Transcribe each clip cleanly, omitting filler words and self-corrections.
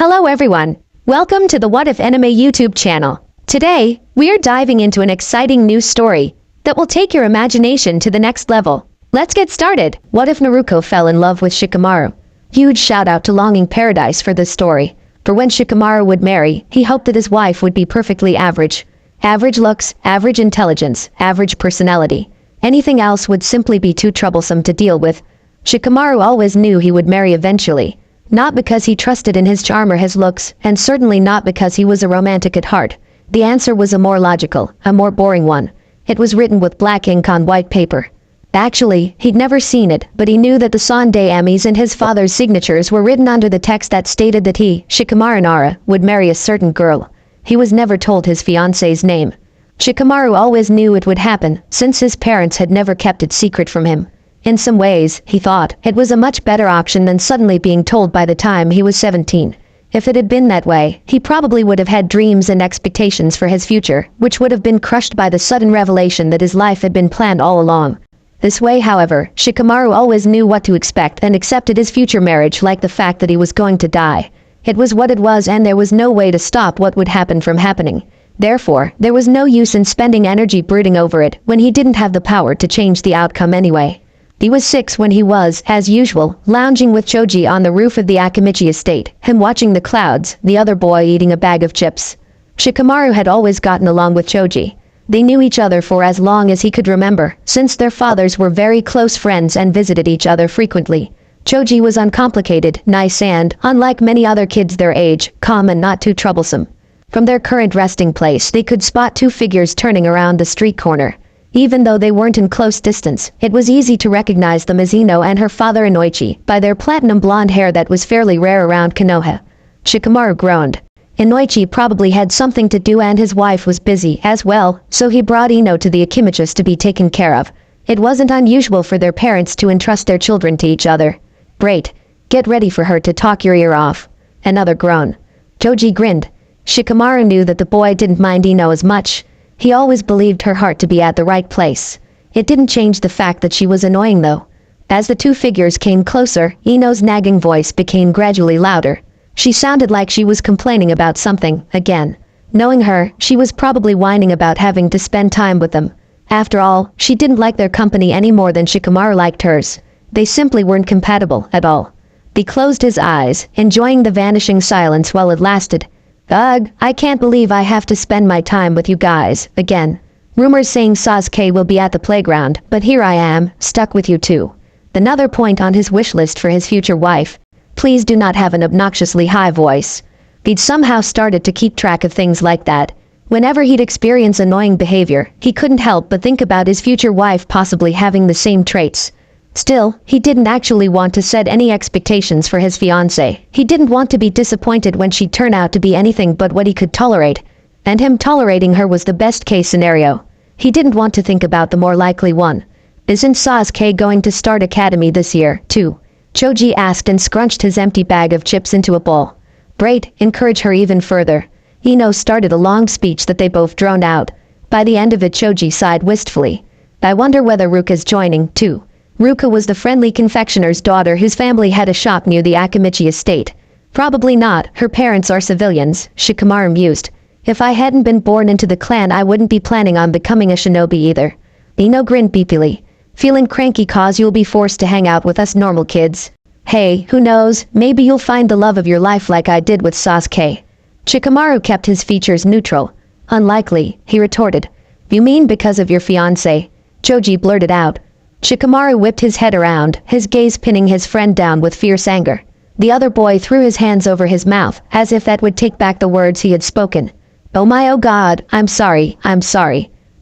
Hello everyone. Welcome to the What If Anime YouTube channel. Today, we are diving into an exciting new story that will take your imagination to the next level. Let's get started. What if Naruko fell in love with Shikamaru? Huge shout out to Longing Paradise for this story. For when Shikamaru would marry, he hoped that his wife would be perfectly average. Average looks, average intelligence, average personality. Anything else would simply be too troublesome to deal with. Shikamaru always knew he would marry eventually. Not because he trusted in his charm or his looks, and certainly not because he was a romantic at heart. The answer was a more logical, a more boring one. It was written with black ink on white paper. Actually, he'd never seen it, but he knew that the Sunday Ami's and his father's signatures were written under the text that stated that he, Shikamaru Nara, would marry a certain girl. He was never told his fiancée's name. Shikamaru always knew it would happen, since his parents had never kept it secret from him. In some ways, he thought, it was a much better option than suddenly being told by the time he was 17. If it had been that way, he probably would have had dreams and expectations for his future, which would have been crushed by the sudden revelation that his life had been planned all along. This way, however, Shikamaru always knew what to expect and accepted his future marriage like the fact that he was going to die. It was what it was, and there was no way to stop what would happen from happening. Therefore, there was no use in spending energy brooding over it when he didn't have the power to change the outcome anyway. He was 6 when he was, as usual, lounging with Choji on the roof of the Akimichi estate, him watching the clouds, the other boy eating a bag of chips. Shikamaru had always gotten along with Choji. They knew each other for as long as he could remember, since their fathers were very close friends and visited each other frequently. Choji was uncomplicated, nice and, unlike many other kids their age, calm and not too troublesome. From their current resting place they could spot 2 figures turning around the street corner. Even though they weren't in close distance, it was easy to recognize them as Ino and her father Inoichi by their platinum blonde hair that was fairly rare around Konoha. Shikamaru groaned. Inoichi probably had something to do and his wife was busy as well, so he brought Ino to the Akimichis to be taken care of. It wasn't unusual for their parents to entrust their children to each other. Great. Get ready for her to talk your ear off. Another groan. Choji grinned. Shikamaru knew that the boy didn't mind Ino as much. He always believed her heart to be at the right place. It didn't change the fact that she was annoying though. As the 2 figures came closer, Ino's nagging voice became gradually louder. She sounded like she was complaining about something, again. Knowing her, she was probably whining about having to spend time with them. After all, she didn't like their company any more than Shikamaru liked hers. They simply weren't compatible at all. He closed his eyes, enjoying the vanishing silence while it lasted. Ugh, I can't believe I have to spend my time with you guys, again. Rumors saying Sasuke will be at the playground, but here I am, stuck with you too. Another point on his wish list for his future wife. Please do not have an obnoxiously high voice. He'd somehow started to keep track of things like that. Whenever he'd experience annoying behavior, he couldn't help but think about his future wife possibly having the same traits. Still, he didn't actually want to set any expectations for his fiancée. He didn't want to be disappointed when she'd turn out to be anything but what he could tolerate. And him tolerating her was the best case scenario. He didn't want to think about the more likely one. Isn't Sasuke going to start academy this year, too? Choji asked and scrunched his empty bag of chips into a bowl. Great, encourage her even further. Ino started a long speech that they both droned out. By the end of it Choji sighed wistfully. I wonder whether Ruka's joining, too. Ruka was the friendly confectioner's daughter whose family had a shop near the Akimichi estate. Probably not, her parents are civilians, Shikamaru mused. If I hadn't been born into the clan I wouldn't be planning on becoming a shinobi either. Ino grinned beepily. Feeling cranky cause you'll be forced to hang out with us normal kids. Hey, who knows, maybe you'll find the love of your life like I did with Sasuke. Shikamaru kept his features neutral. Unlikely, he retorted. You mean because of your fiancé? Choji blurted out. Shikamaru whipped his head around, his gaze pinning his friend down with fierce anger. The other boy threw his hands over his mouth, as if that would take back the words he had spoken. Oh god, I'm sorry,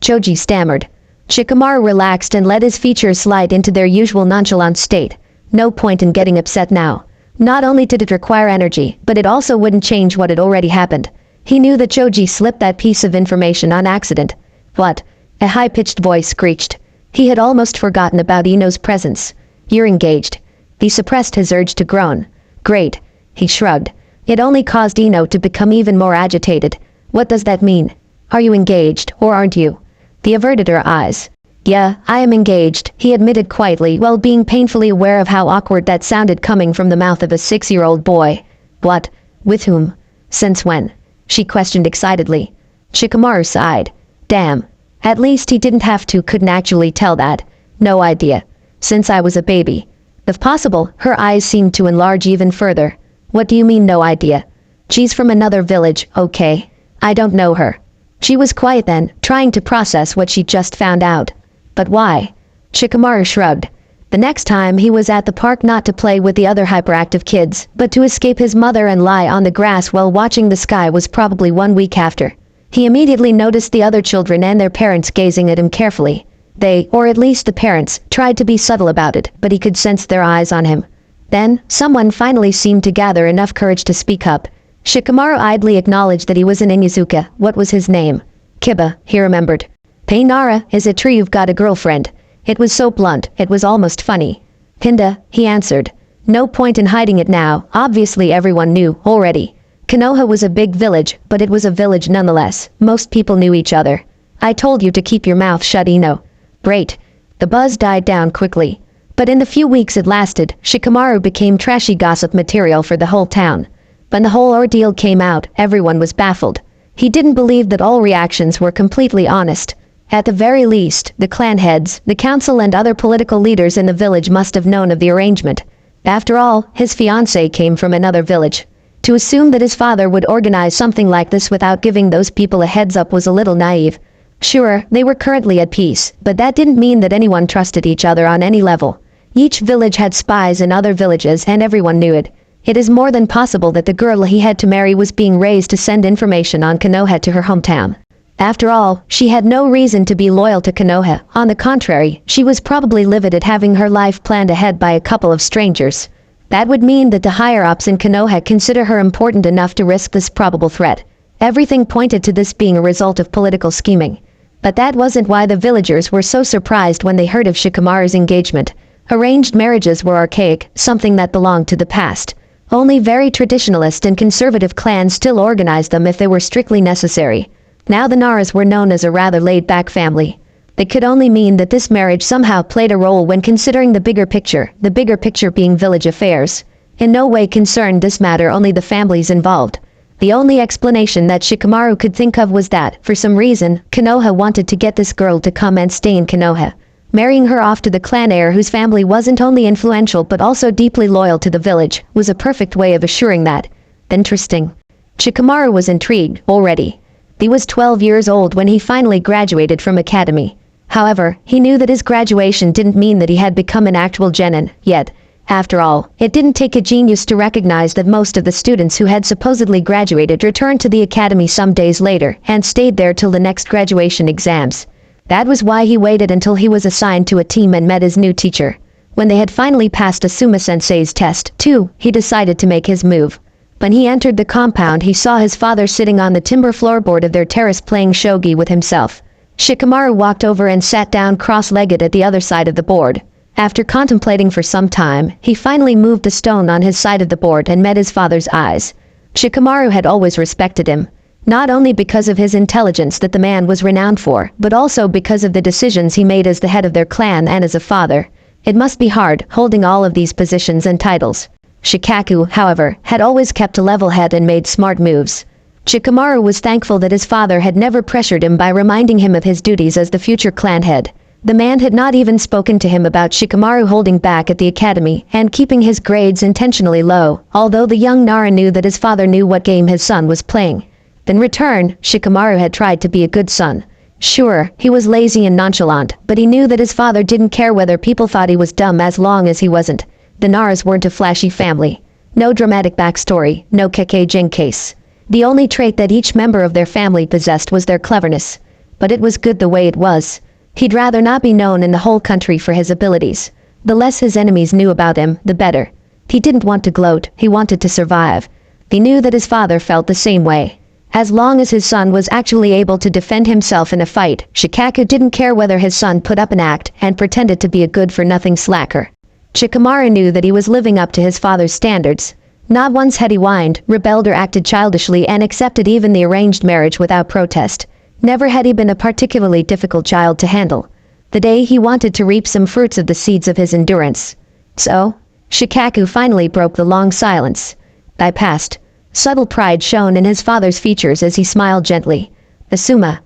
Choji stammered. Shikamaru relaxed and let his features slide into their usual nonchalant state. No point in getting upset now. Not only did it require energy, but it also wouldn't change what had already happened. He knew that Choji slipped that piece of information on accident. What? A high-pitched voice screeched. He had almost forgotten about Ino's presence. You're engaged. He suppressed his urge to groan. Great. He shrugged. It only caused Ino to become even more agitated. What does that mean? Are you engaged, or aren't you? He averted her eyes. Yeah, I am engaged, he admitted quietly while being painfully aware of how awkward that sounded coming from the mouth of a 6-year-old boy. What? With whom? Since when? She questioned excitedly. Shikamaru sighed. Damn. At least he didn't have to, couldn't actually tell that. No idea. Since I was a baby. If possible, her eyes seemed to enlarge even further. What do you mean no idea? She's from another village, okay? I don't know her. She was quiet then, trying to process what she just found out. But why? Shikamaru shrugged. The next time he was at the park not to play with the other hyperactive kids, but to escape his mother and lie on the grass while watching the sky was probably 1 week after. He immediately noticed the other children and their parents gazing at him carefully. They, or at least the parents, tried to be subtle about it, but he could sense their eyes on him. Then, someone finally seemed to gather enough courage to speak up. Shikamaru idly acknowledged that he was an Inuzuka. What was his name? Kiba, he remembered. Painara, is it true you've got a girlfriend? It was so blunt, it was almost funny. Pinda, he answered. No point in hiding it now, obviously everyone knew, already. Konoha was a big village, but it was a village nonetheless. Most people knew each other. I told you to keep your mouth shut, Ino. Great. The buzz died down quickly. But in the few weeks it lasted, Shikamaru became trashy gossip material for the whole town. When the whole ordeal came out, everyone was baffled. He didn't believe that all reactions were completely honest. At the very least, the clan heads, the council and other political leaders in the village must have known of the arrangement. After all, his fiancée came from another village. To assume that his father would organize something like this without giving those people a heads up was a little naive. Sure, they were currently at peace, but that didn't mean that anyone trusted each other on any level. Each village had spies in other villages and everyone knew it. It is more than possible that the girl he had to marry was being raised to send information on Konoha to her hometown. After all, she had no reason to be loyal to Konoha. On the contrary, she was probably livid at having her life planned ahead by a couple of strangers. That would mean that the higher-ups in Konoha consider her important enough to risk this probable threat. Everything pointed to this being a result of political scheming. But that wasn't why the villagers were so surprised when they heard of Shikamaru's engagement. Arranged marriages were archaic, something that belonged to the past. Only very traditionalist and conservative clans still organized them if they were strictly necessary. Now the Naras were known as a rather laid-back family. It could only mean that this marriage somehow played a role when considering the bigger picture being village affairs. In no way concerned this matter only the families involved. The only explanation that Shikamaru could think of was that, for some reason, Konoha wanted to get this girl to come and stay in Konoha. Marrying her off to the clan heir whose family wasn't only influential but also deeply loyal to the village was a perfect way of assuring that. Interesting. Shikamaru was intrigued, already. He was 12 years old when he finally graduated from academy. However, he knew that his graduation didn't mean that he had become an actual genin, yet. After all, it didn't take a genius to recognize that most of the students who had supposedly graduated returned to the academy some days later and stayed there till the next graduation exams. That was why he waited until he was assigned to a team and met his new teacher. When they had finally passed Asuma-sensei's test, too, he decided to make his move. When he entered the compound, he saw his father sitting on the timber floorboard of their terrace playing shogi with himself. Shikamaru walked over and sat down cross-legged at the other side of the board. After contemplating for some time, he finally moved the stone on his side of the board and met his father's eyes. Shikamaru had always respected him. Not only because of his intelligence that the man was renowned for, but also because of the decisions he made as the head of their clan and as a father. It must be hard, holding all of these positions and titles. Shikaku, however, had always kept a level head and made smart moves. Shikamaru was thankful that his father had never pressured him by reminding him of his duties as the future clan head. The man had not even spoken to him about Shikamaru holding back at the academy and keeping his grades intentionally low, although the young Nara knew that his father knew what game his son was playing. In return, Shikamaru had tried to be a good son. Sure, he was lazy and nonchalant, but he knew that his father didn't care whether people thought he was dumb as long as he wasn't. The Naras weren't a flashy family. No dramatic backstory, no Kekijin case. The only trait that each member of their family possessed was their cleverness. But it was good the way it was. He'd rather not be known in the whole country for his abilities. The less his enemies knew about him, the better. He didn't want to gloat, he wanted to survive. He knew that his father felt the same way. As long as his son was actually able to defend himself in a fight, Shikaku didn't care whether his son put up an act and pretended to be a good-for-nothing slacker. Shikamaru knew that he was living up to his father's standards. Not once had he whined, rebelled or acted childishly and accepted even the arranged marriage without protest. Never had he been a particularly difficult child to handle. The day he wanted to reap some fruits of the seeds of his endurance. So, Shikaku finally broke the long silence. I passed. Subtle pride shone in his father's features as he smiled gently. Asuma.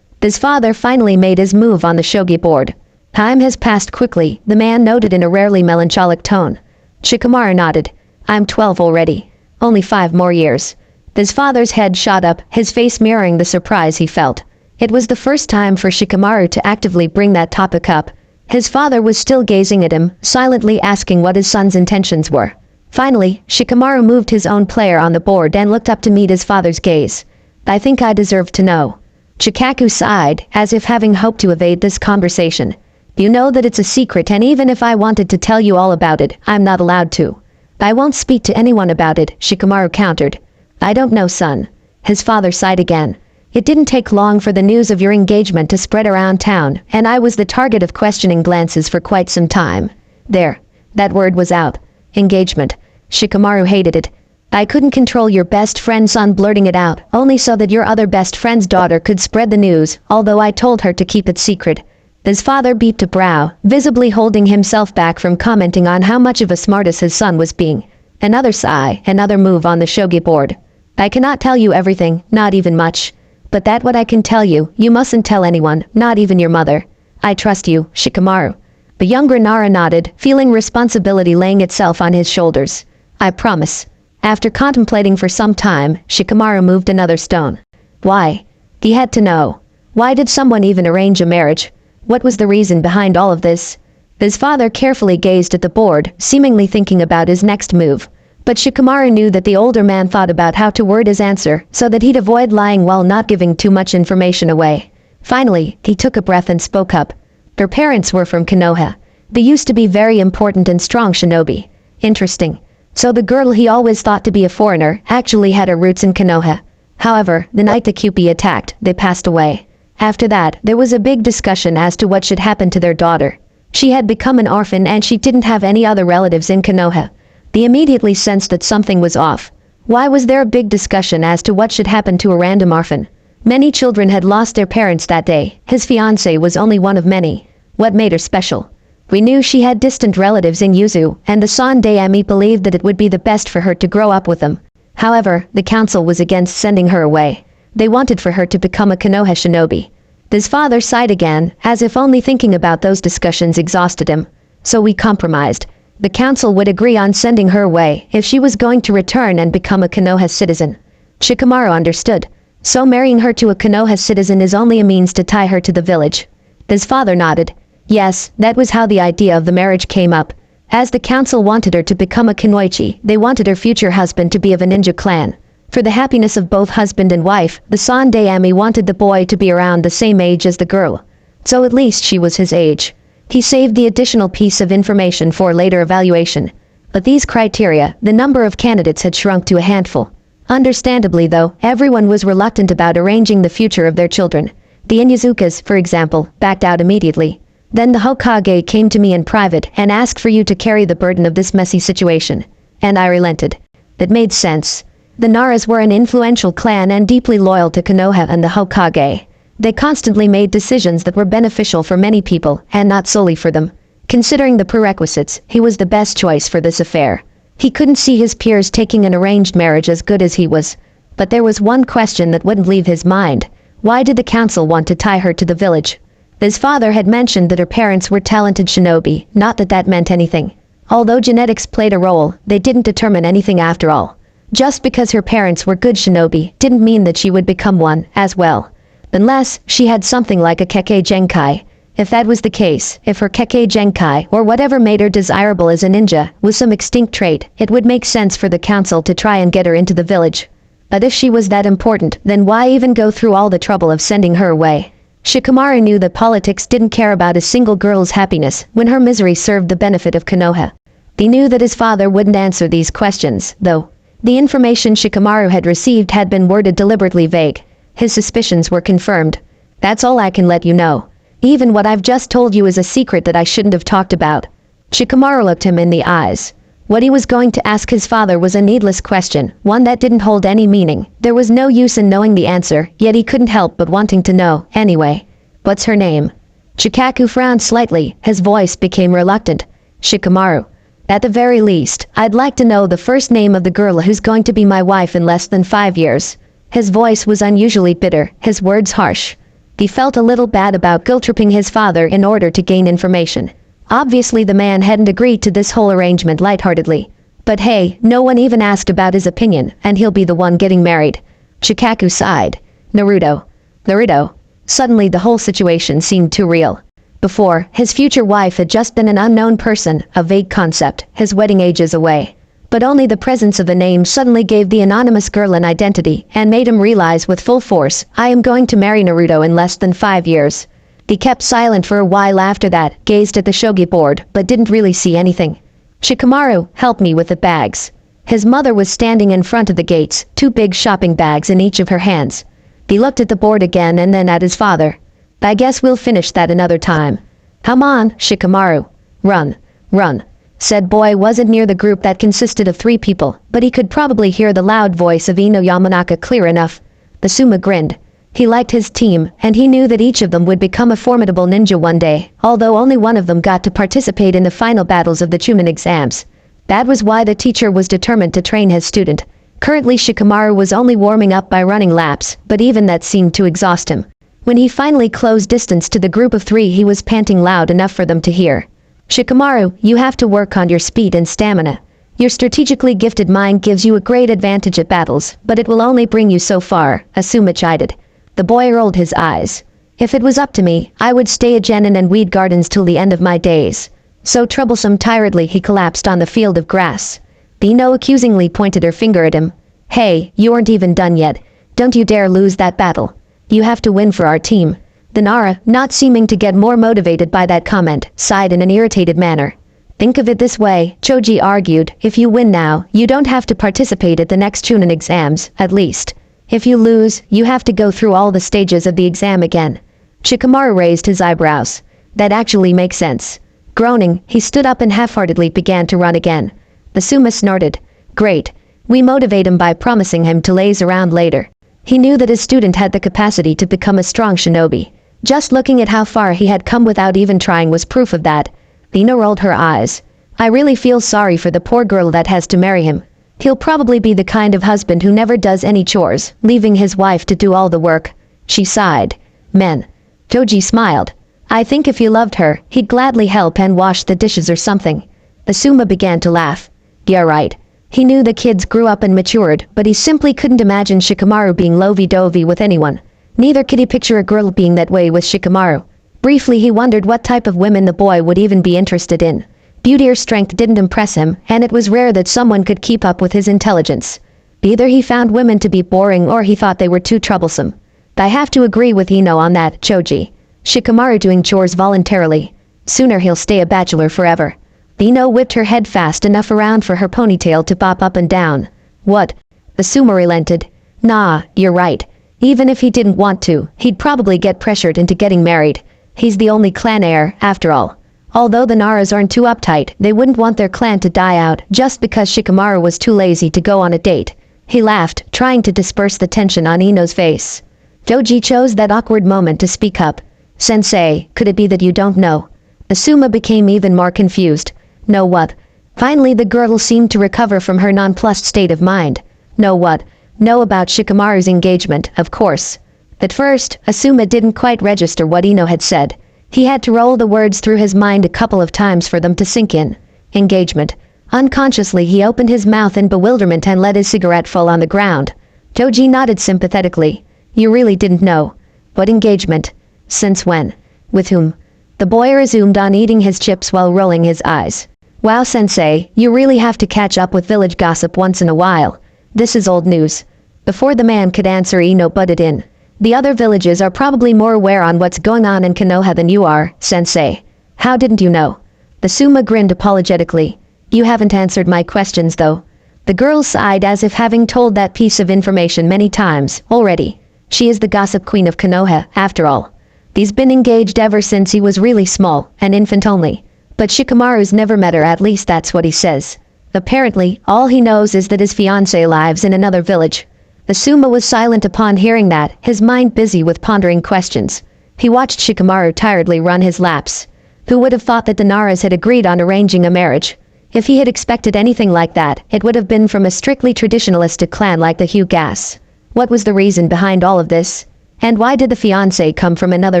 His father finally made his move on the shogi board. Time has passed quickly, the man noted in a rarely melancholic tone. Shikamaru nodded. I'm 12 already. Only 5 more years. His father's head shot up, his face mirroring the surprise he felt. It was the first time for Shikamaru to actively bring that topic up. His father was still gazing at him, silently asking what his son's intentions were. Finally, Shikamaru moved his own player on the board and looked up to meet his father's gaze. I think I deserve to know. Chikaku sighed, as if having hoped to evade this conversation. You know that it's a secret, and even if I wanted to tell you all about it, I'm not allowed to. I won't speak to anyone about it, Shikamaru countered. I don't know, son. His father sighed again. It didn't take long for the news of your engagement to spread around town, and I was the target of questioning glances for quite some time. There. That word was out. Engagement. Shikamaru hated it. I couldn't control your best friend's son blurting it out, only so that your other best friend's daughter could spread the news, although I told her to keep it secret. His father beeped a brow, visibly holding himself back from commenting on how much of a smartass his son was being. Another sigh, another move on the shogi board. I cannot tell you everything, not even much. But that what I can tell you, you mustn't tell anyone, not even your mother. I trust you, Shikamaru. The younger Nara nodded, feeling responsibility laying itself on his shoulders. I promise. After contemplating for some time, Shikamaru moved another stone. Why? He had to know. Why did someone even arrange a marriage? What was the reason behind all of this? His father carefully gazed at the board, seemingly thinking about his next move. But Shikamaru knew that the older man thought about how to word his answer, so that he'd avoid lying while not giving too much information away. Finally, he took a breath and spoke up. Her parents were from Konoha. They used to be very important and strong shinobi. Interesting. So the girl he always thought to be a foreigner actually had her roots in Konoha. However, the night the Kyuubi attacked, they passed away. After that, there was a big discussion as to what should happen to their daughter. She had become an orphan and she didn't have any other relatives in Konoha. They immediately sensed that something was off. Why was there a big discussion as to what should happen to a random orphan? Many children had lost their parents that day. His fiancée was only one of many. What made her special? We knew she had distant relatives in Yuzu, and the Sandaime believed that it would be the best for her to grow up with them. However, the council was against sending her away. They wanted for her to become a Konoha shinobi. His father sighed again, as if only thinking about those discussions exhausted him. So we compromised. The council would agree on sending her away if she was going to return and become a Konoha citizen. Shikamaru understood. So marrying her to a Konoha citizen is only a means to tie her to the village. His father nodded. Yes, that was how the idea of the marriage came up. As the council wanted her to become a kunoichi, they wanted her future husband to be of a ninja clan. For the happiness of both husband and wife, the Sandaime wanted the boy to be around the same age as the girl. So at least she was his age. He saved the additional piece of information for later evaluation. But these criteria, the number of candidates had shrunk to a handful. Understandably though, everyone was reluctant about arranging the future of their children. The Inyazukas, for example, backed out immediately. Then the Hokage came to me in private and asked for you to carry the burden of this messy situation. And I relented. It made sense. The Naras were an influential clan and deeply loyal to Konoha and the Hokage. They constantly made decisions that were beneficial for many people, and not solely for them. Considering the prerequisites, he was the best choice for this affair. He couldn't see his peers taking an arranged marriage as good as he was. But there was one question that wouldn't leave his mind. Why did the council want to tie her to the village? His father had mentioned that her parents were talented shinobi, not that that meant anything. Although genetics played a role, they didn't determine anything after all. Just because her parents were good shinobi didn't mean that she would become one, as well. Unless she had something like a Kekkei Genkai. If that was the case, if her Kekkei Genkai, or whatever made her desirable as a ninja, was some extinct trait, it would make sense for the council to try and get her into the village. But if she was that important, then why even go through all the trouble of sending her away? Shikamaru knew that politics didn't care about a single girl's happiness when her misery served the benefit of Konoha. He knew that his father wouldn't answer these questions, though. The information Shikamaru had received had been worded deliberately vague. His suspicions were confirmed. That's all I can let you know. Even what I've just told you is a secret that I shouldn't have talked about. Shikamaru looked him in the eyes. What he was going to ask his father was a needless question, one that didn't hold any meaning. There was no use in knowing the answer, yet he couldn't help but wanting to know, anyway. What's her name? Chikaku frowned slightly, his voice became reluctant. Shikamaru. At the very least, I'd like to know the first name of the girl who's going to be my wife in less than 5 years. His voice was unusually bitter, his words harsh. He felt a little bad about guilt-tripping his father in order to gain information. Obviously the man hadn't agreed to this whole arrangement lightheartedly. But hey, no one even asked about his opinion, and he'll be the one getting married. Shikaku sighed. Naruto. Suddenly the whole situation seemed too real. Before, his future wife had just been an unknown person, a vague concept, his wedding ages away. But only the presence of the name suddenly gave the anonymous girl an identity and made him realize with full force, I am going to marry Naruto in less than 5 years. He kept silent for a while after that, gazed at the shogi board, but didn't really see anything. Shikamaru, help me with the bags. His mother was standing in front of the gates, 2 big shopping bags in each of her hands. He looked at the board again and then at his father. I guess we'll finish that another time. Come on, Shikamaru. Run. Said boy wasn't near the group that consisted of 3 people, but he could probably hear the loud voice of Ino Yamanaka clear enough. The Suma grinned. He liked his team, and he knew that each of them would become a formidable ninja one day, although only one of them got to participate in the final battles of the Chunin exams. That was why the teacher was determined to train his student. Currently Shikamaru was only warming up by running laps, but even that seemed to exhaust him. When he finally closed distance to the group of 3 he was panting loud enough for them to hear. Shikamaru, you have to work on your speed and stamina. Your strategically gifted mind gives you a great advantage at battles, but it will only bring you so far, Asuma chided. The boy rolled his eyes. If it was up to me, I would stay at Genin and weed gardens till the end of my days. So troublesome tiredly he collapsed on the field of grass. Ino accusingly pointed her finger at him. Hey, you aren't even done yet. Don't you dare lose that battle. You have to win for our team. The Nara, not seeming to get more motivated by that comment, sighed in an irritated manner. Think of it this way, Choji argued, if you win now, you don't have to participate at the next Chunin exams, at least. If you lose, you have to go through all the stages of the exam again. Shikamaru raised his eyebrows. That actually makes sense. Groaning, he stood up and half-heartedly began to run again. The Suma snorted. Great. We motivate him by promising him to laze around later. He knew that his student had the capacity to become a strong shinobi. Just looking at how far he had come without even trying was proof of that. Ino rolled her eyes. I really feel sorry for the poor girl that has to marry him. He'll probably be the kind of husband who never does any chores, leaving his wife to do all the work. She sighed. Men. Choji smiled. I think if he loved her, he'd gladly help and wash the dishes or something. The Suma began to laugh. Yeah right. He knew the kids grew up and matured, but he simply couldn't imagine Shikamaru being lovey-dovey with anyone. Neither could he picture a girl being that way with Shikamaru. Briefly he wondered what type of women the boy would even be interested in. Beauty or strength didn't impress him, and it was rare that someone could keep up with his intelligence. Either he found women to be boring or he thought they were too troublesome. I have to agree with Ino on that, Choji. Shikamaru doing chores voluntarily. Sooner he'll stay a bachelor forever. Ino whipped her head fast enough around for her ponytail to bop up and down. What? The Suma relented. Nah, you're right. Even if he didn't want to, he'd probably get pressured into getting married. He's the only clan heir, after all. Although the Naras aren't too uptight, they wouldn't want their clan to die out just because Shikamaru was too lazy to go on a date. He laughed, trying to disperse the tension on Ino's face. Choji chose that awkward moment to speak up. Sensei, could it be that you don't know? Asuma became even more confused. Know what? Finally the girl seemed to recover from her nonplussed state of mind. Know what? Know about Shikamaru's engagement, of course. At first, Asuma didn't quite register what Ino had said. He had to roll the words through his mind a couple of times for them to sink in. Engagement. Unconsciously he opened his mouth in bewilderment and let his cigarette fall on the ground. Choji nodded sympathetically. You really didn't know. What engagement? Since when? With whom? The boy resumed on eating his chips while rolling his eyes. Wow sensei, you really have to catch up with village gossip once in a while. This is old news. Before the man could answer Ino butted in. The other villages are probably more aware on what's going on in Konoha than you are, sensei. How didn't you know? The Suma grinned apologetically. You haven't answered my questions though. The girl sighed as if having told that piece of information many times already. She is the gossip queen of Konoha, after all. He's been engaged ever since he was really small, an infant only. But Shikamaru's never met her, at least that's what he says. Apparently, all he knows is that his fiancée lives in another village. The Suma was silent upon hearing that, his mind busy with pondering questions. He watched Shikamaru tiredly run his laps. Who would have thought that the Naras had agreed on arranging a marriage? If he had expected anything like that, it would have been from a strictly traditionalistic clan like the Hyugas. What was the reason behind all of this? And why did the fiancé come from another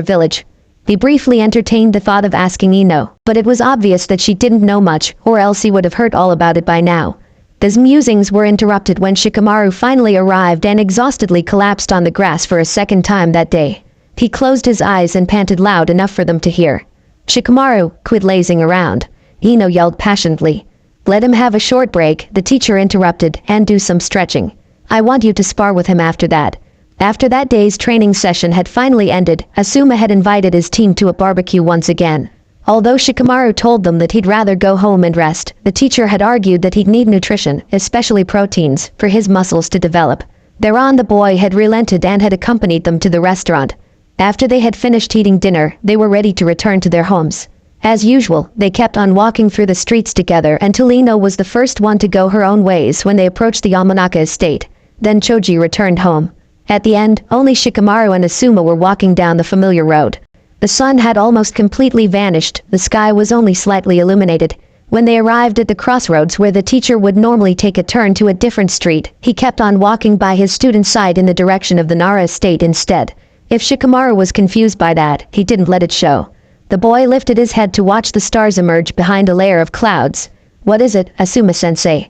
village? He briefly entertained the thought of asking Ino, but it was obvious that she didn't know much, or else he would have heard all about it by now. His musings were interrupted when Shikamaru finally arrived and exhaustedly collapsed on the grass for a second time that day. He closed his eyes and panted loud enough for them to hear. "Shikamaru, quit lazing around," Ino yelled passionately. "Let him have a short break," the teacher interrupted, "and do some stretching. I want you to spar with him after that." After that day's training session had finally ended, Asuma had invited his team to a barbecue once again. Although Shikamaru told them that he'd rather go home and rest, the teacher had argued that he'd need nutrition, especially proteins, for his muscles to develop. Thereon the boy had relented and had accompanied them to the restaurant. After they had finished eating dinner, they were ready to return to their homes. As usual, they kept on walking through the streets together until Ino was the first one to go her own ways when they approached the Yamanaka estate. Then Choji returned home. At the end, only Shikamaru and Asuma were walking down the familiar road. The sun had almost completely vanished, the sky was only slightly illuminated. When they arrived at the crossroads where the teacher would normally take a turn to a different street, he kept on walking by his student's side in the direction of the Nara estate instead. If Shikamaru was confused by that, he didn't let it show. The boy lifted his head to watch the stars emerge behind a layer of clouds. "What is it, Asuma-sensei?"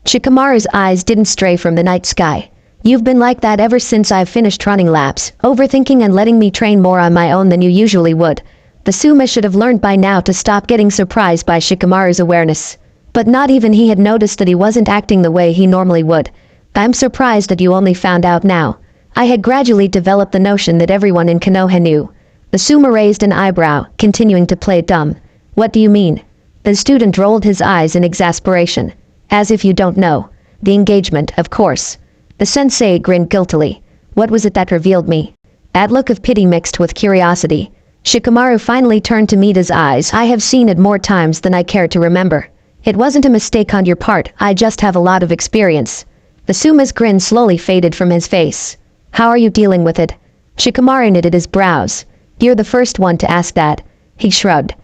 Shikamaru's eyes didn't stray from the night sky. "You've been like that ever since I've finished running laps, overthinking and letting me train more on my own than you usually would." The Suma should have learned by now to stop getting surprised by Shikamaru's awareness. But not even he had noticed that he wasn't acting the way he normally would. "I'm surprised that you only found out now. I had gradually developed the notion that everyone in Konoha knew." The Suma raised an eyebrow, continuing to play dumb. "What do you mean?" The student rolled his eyes in exasperation. "As if you don't know. The engagement, of course." The sensei grinned guiltily. "What was it that revealed me?" That look of pity mixed with curiosity. Shikamaru finally turned to meet his eyes. "I have seen it more times than I care to remember. It wasn't a mistake on your part, I just have a lot of experience." The Suma's grin slowly faded from his face. "How are you dealing with it?" Shikamaru knitted his brows. "You're the first one to ask that." He shrugged.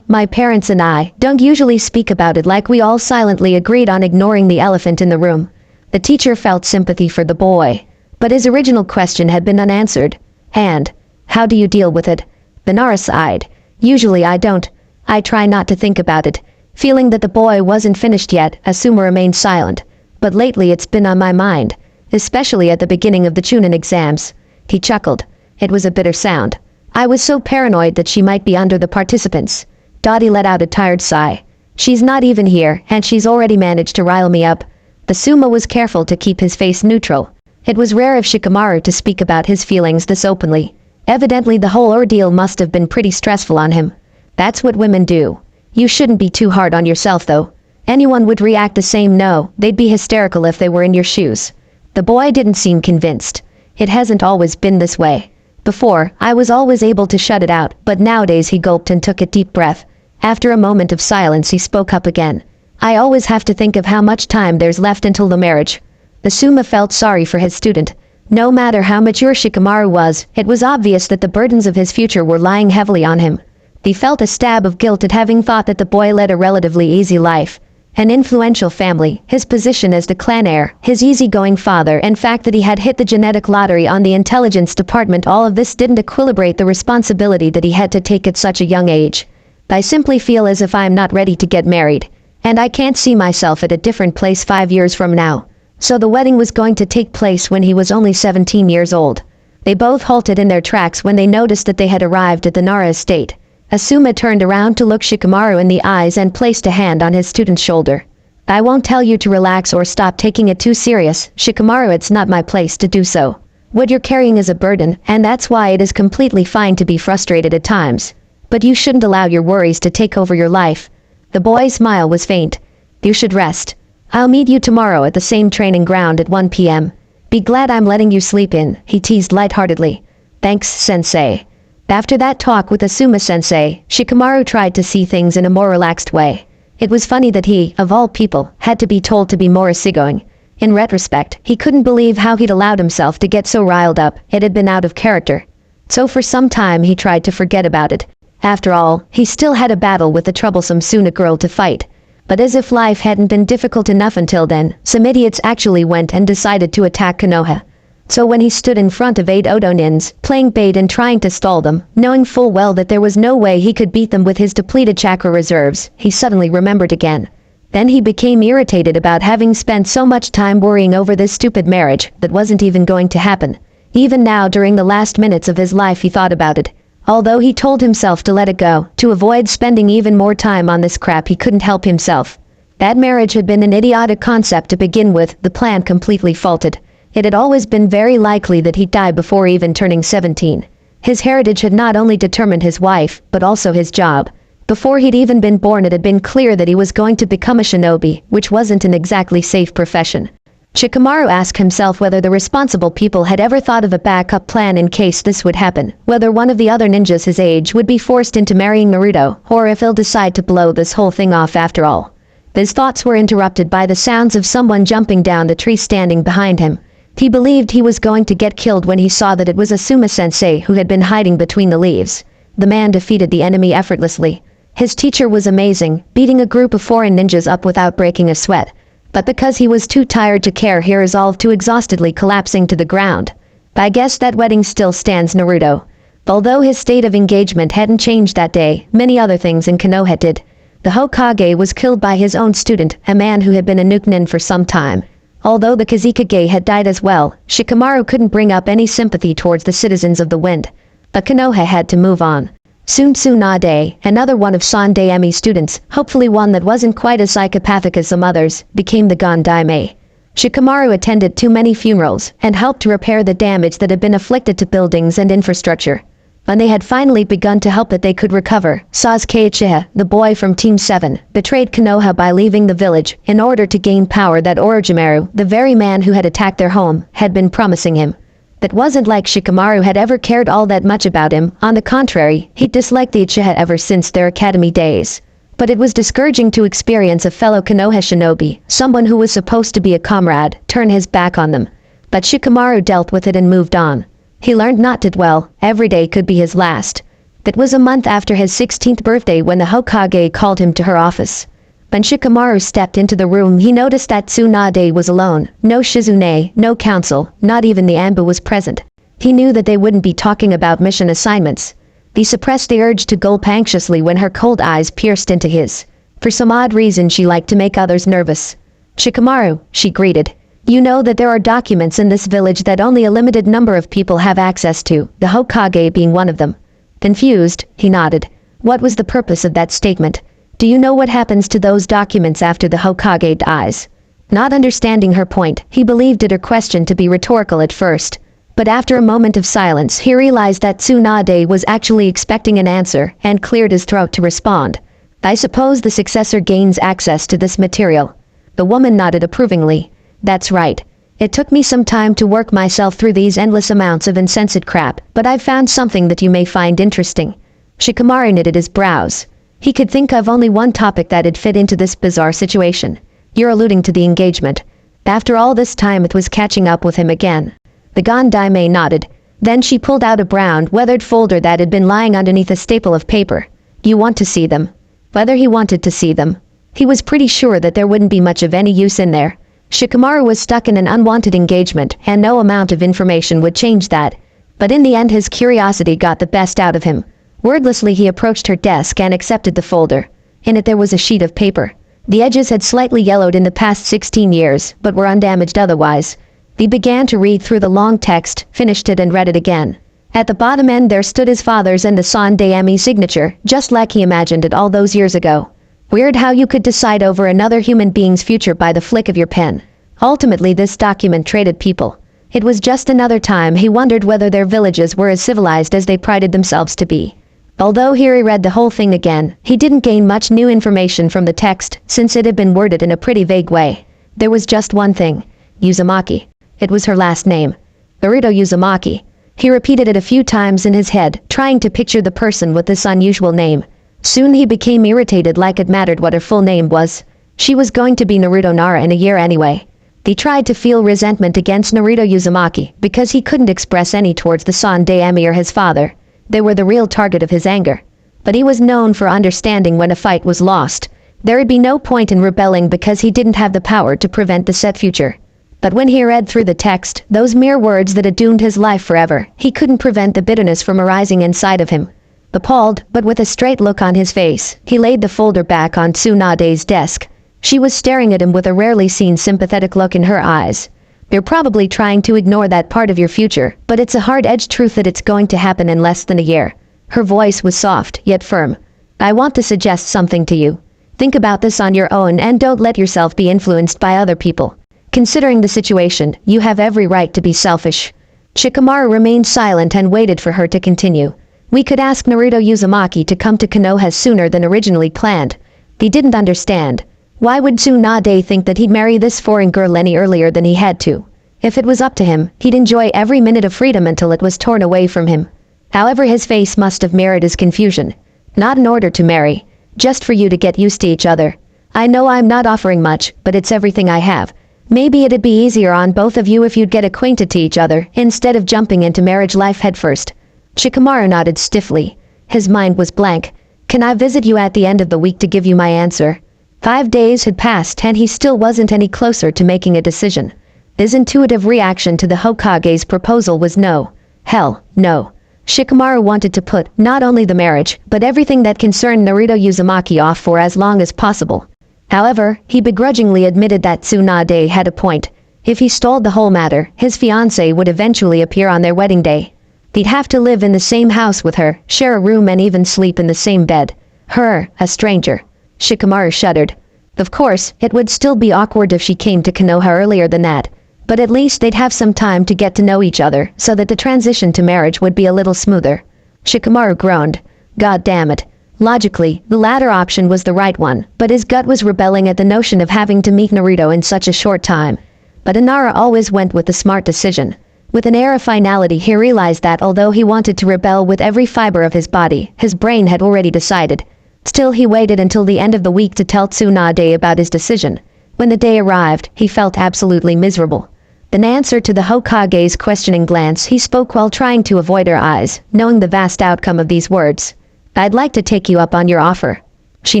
My parents and I, don't usually speak about it like we all silently agreed on ignoring the elephant in the room." The teacher felt sympathy for the boy. But his original question had been unanswered. "And how do you deal with it?" Benara sighed. "Usually I don't. I try not to think about it." Feeling that the boy wasn't finished yet, Asuma remained silent. "But lately it's been on my mind. Especially at the beginning of the Chunin exams." He chuckled. It was a bitter sound. "I was so paranoid that she might be under the participants." Dottie let out a tired sigh. "She's not even here, and she's already managed to rile me up." The Suma was careful to keep his face neutral. It was rare of Shikamaru to speak about his feelings this openly. Evidently the whole ordeal must have been pretty stressful on him. "That's what women do. You shouldn't be too hard on yourself though. Anyone would react the same. No, they'd be hysterical if they were in your shoes." The boy didn't seem convinced. "It hasn't always been this way. Before, I was always able to shut it out, but nowadays." He gulped and took a deep breath. After a moment of silence he spoke up again. "I always have to think of how much time there's left until the marriage." The Suma felt sorry for his student. No matter how mature Shikamaru was, it was obvious that the burdens of his future were lying heavily on him. He felt a stab of guilt at having thought that the boy led a relatively easy life. An influential family, his position as the clan heir, his easygoing father, and fact that he had hit the genetic lottery on the intelligence department, all of this didn't equilibrate the responsibility that he had to take at such a young age. "I simply feel as if I'm not ready to get married. And I can't see myself at a different place 5 years from now." So the wedding was going to take place when he was only 17 years old. They both halted in their tracks when they noticed that they had arrived at the Nara estate. Asuma turned around to look Shikamaru in the eyes and placed a hand on his student's shoulder. "I won't tell you to relax or stop taking it too serious, Shikamaru. It's not my place to do so. What you're carrying is a burden, and that's why it is completely fine to be frustrated at times. But you shouldn't allow your worries to take over your life." The boy's smile was faint. "You should rest. I'll meet you tomorrow at the same training ground at 1 p.m. Be glad I'm letting you sleep in," he teased lightheartedly. "Thanks, sensei." After that talk with Asuma-sensei, Shikamaru tried to see things in a more relaxed way. It was funny that he, of all people, had to be told to be more easygoing. In retrospect, he couldn't believe how he'd allowed himself to get so riled up. It had been out of character. So for some time he tried to forget about it. After all, he still had a battle with the troublesome Suna girl to fight. But as if life hadn't been difficult enough until then, some idiots actually went and decided to attack Konoha. So when he stood in front of 8 Odonins, playing bait and trying to stall them, knowing full well that there was no way he could beat them with his depleted chakra reserves, he suddenly remembered again. Then he became irritated about having spent so much time worrying over this stupid marriage that wasn't even going to happen. Even now during the last minutes of his life he thought about it. Although he told himself to let it go, to avoid spending even more time on this crap, he couldn't help himself. That marriage had been an idiotic concept to begin with, the plan completely faulted. It had always been very likely that he'd die before even turning 17. His heritage had not only determined his wife, but also his job. Before he'd even been born it had been clear that he was going to become a shinobi, which wasn't an exactly safe profession. Shikamaru asked himself whether the responsible people had ever thought of a backup plan in case this would happen, whether one of the other ninjas his age would be forced into marrying Naruto, or if he'll decide to blow this whole thing off after all. His thoughts were interrupted by the sounds of someone jumping down the tree standing behind him. He believed he was going to get killed when he saw that it was Asuma-sensei who had been hiding between the leaves. The man defeated the enemy effortlessly. His teacher was amazing, beating a group of foreign ninjas up without breaking a sweat. But because he was too tired to care, he resolved to exhaustedly collapsing to the ground. I guess that wedding still stands, Naruto. Although his state of engagement hadn't changed that day, many other things in Konoha did. The Hokage was killed by his own student, a man who had been a nuke-nin for some time. Although the Kazekage had died as well, Shikamaru couldn't bring up any sympathy towards the citizens of the wind. But Konoha had to move on. Soon Tsunade, another one of Sandaimi's students, hopefully one that wasn't quite as psychopathic as some others, became the Gandaime. Shikamaru attended too many funerals and helped to repair the damage that had been afflicted to buildings and infrastructure. When they had finally begun to help that they could recover, Sasuke Uchiha, the boy from Team 7, betrayed Konoha by leaving the village in order to gain power that Orochimaru, the very man who had attacked their home, had been promising him. That wasn't like Shikamaru had ever cared all that much about him. On the contrary, he disliked the Uchiha ever since their academy days. But it was discouraging to experience a fellow Konoha shinobi, someone who was supposed to be a comrade, turn his back on them. But Shikamaru dealt with it and moved on. He learned not to dwell. Every day could be his last. That was a month after his 16th birthday when the Hokage called him to her office. When Shikamaru stepped into the room, he noticed that Tsunade was alone. No Shizune, no council, not even the Anbu was present. He knew that they wouldn't be talking about mission assignments. He suppressed the urge to gulp anxiously when her cold eyes pierced into his. For some odd reason she liked to make others nervous. "Shikamaru," she greeted. "You know that there are documents in this village that only a limited number of people have access to, the Hokage being one of them." Confused, he nodded. What was the purpose of that statement? Do you know what happens to those documents after the Hokage dies? Not understanding her point, he believed it her question to be rhetorical at first. But after a moment of silence, he realized that Tsunade was actually expecting an answer and cleared his throat to respond. "I suppose the successor gains access to this material." The woman nodded approvingly. "That's right. It took me some time to work myself through these endless amounts of insensate crap, but I've found something that you may find interesting." Shikamaru knitted his brows. He could think of only one topic that'd fit into this bizarre situation. "You're alluding to the engagement." After all this time it was catching up with him again. The Gandaime nodded. Then she pulled out a brown, weathered folder that had been lying underneath a staple of paper. "You want to see them?" Whether he wanted to see them. He was pretty sure that there wouldn't be much of any use in there. Shikamaru was stuck in an unwanted engagement, and no amount of information would change that. But in the end his curiosity got the best out of him. Wordlessly he approached her desk and accepted the folder. In it there was a sheet of paper. The edges had slightly yellowed in the past 16 years, but were undamaged otherwise. He began to read through the long text, finished it and read it again. At the bottom end there stood his father's and the Sandaime signature, just like he imagined it all those years ago. Weird how you could decide over another human being's future by the flick of your pen. Ultimately this document traded people. It was just another time he wondered whether their villages were as civilized as they prided themselves to be. Although he reread the whole thing again, he didn't gain much new information from the text, since it had been worded in a pretty vague way. There was just one thing. Uzumaki. It was her last name. Naruto Uzumaki. He repeated it a few times in his head, trying to picture the person with this unusual name. Soon he became irritated, like it mattered what her full name was. She was going to be Naruto Nara in a year anyway. He tried to feel resentment against Naruto Uzumaki, because he couldn't express any towards the Sandaime or his father. They were the real target of his anger. But he was known for understanding when a fight was lost. There'd be no point in rebelling because he didn't have the power to prevent the set future. But when he read through the text, those mere words that had doomed his life forever, he couldn't prevent the bitterness from arising inside of him. Appalled, but with a straight look on his face, he laid the folder back on Tsunade's desk. She was staring at him with a rarely seen sympathetic look in her eyes. You're probably trying to ignore that part of your future, but it's a hard-edged truth that it's going to happen in less than a year. Her voice was soft, yet firm. I want to suggest something to you. Think about this on your own and don't let yourself be influenced by other people. Considering the situation, you have every right to be selfish. Shikamaru remained silent and waited for her to continue. We could ask Naruto Uzumaki to come to Konoha sooner than originally planned. He didn't understand. Why would Tsunade think that he'd marry this foreign girl any earlier than he had to? If it was up to him, he'd enjoy every minute of freedom until it was torn away from him. However, his face must have mirrored his confusion. Not in order to marry, just for you to get used to each other. I know I'm not offering much, but it's everything I have. Maybe it'd be easier on both of you if you'd get acquainted to each other, instead of jumping into marriage life headfirst. Shikamaru nodded stiffly. His mind was blank. Can I visit you at the end of the week to give you my answer? 5 days had passed and he still wasn't any closer to making a decision. His intuitive reaction to the Hokage's proposal was no. Hell, no. Shikamaru wanted to put not only the marriage, but everything that concerned Naruto Uzumaki off for as long as possible. However, he begrudgingly admitted that Tsunade had a point. If he stalled the whole matter, his fiancée would eventually appear on their wedding day. He'd have to live in the same house with her, share a room and even sleep in the same bed. Her, a stranger. Shikamaru shuddered. Of course, it would still be awkward if she came to Konoha earlier than that. But at least they'd have some time to get to know each other, so that the transition to marriage would be a little smoother. Shikamaru groaned. God damn it. Logically, the latter option was the right one, but his gut was rebelling at the notion of having to meet Naruto in such a short time. But Inara always went with the smart decision. With an air of finality, he realized that although he wanted to rebel with every fiber of his body, his brain had already decided. Still, he waited until the end of the week to tell Tsunade about his decision. When the day arrived, he felt absolutely miserable. In answer to the Hokage's questioning glance, he spoke while trying to avoid her eyes, knowing the vast outcome of these words. I'd like to take you up on your offer. She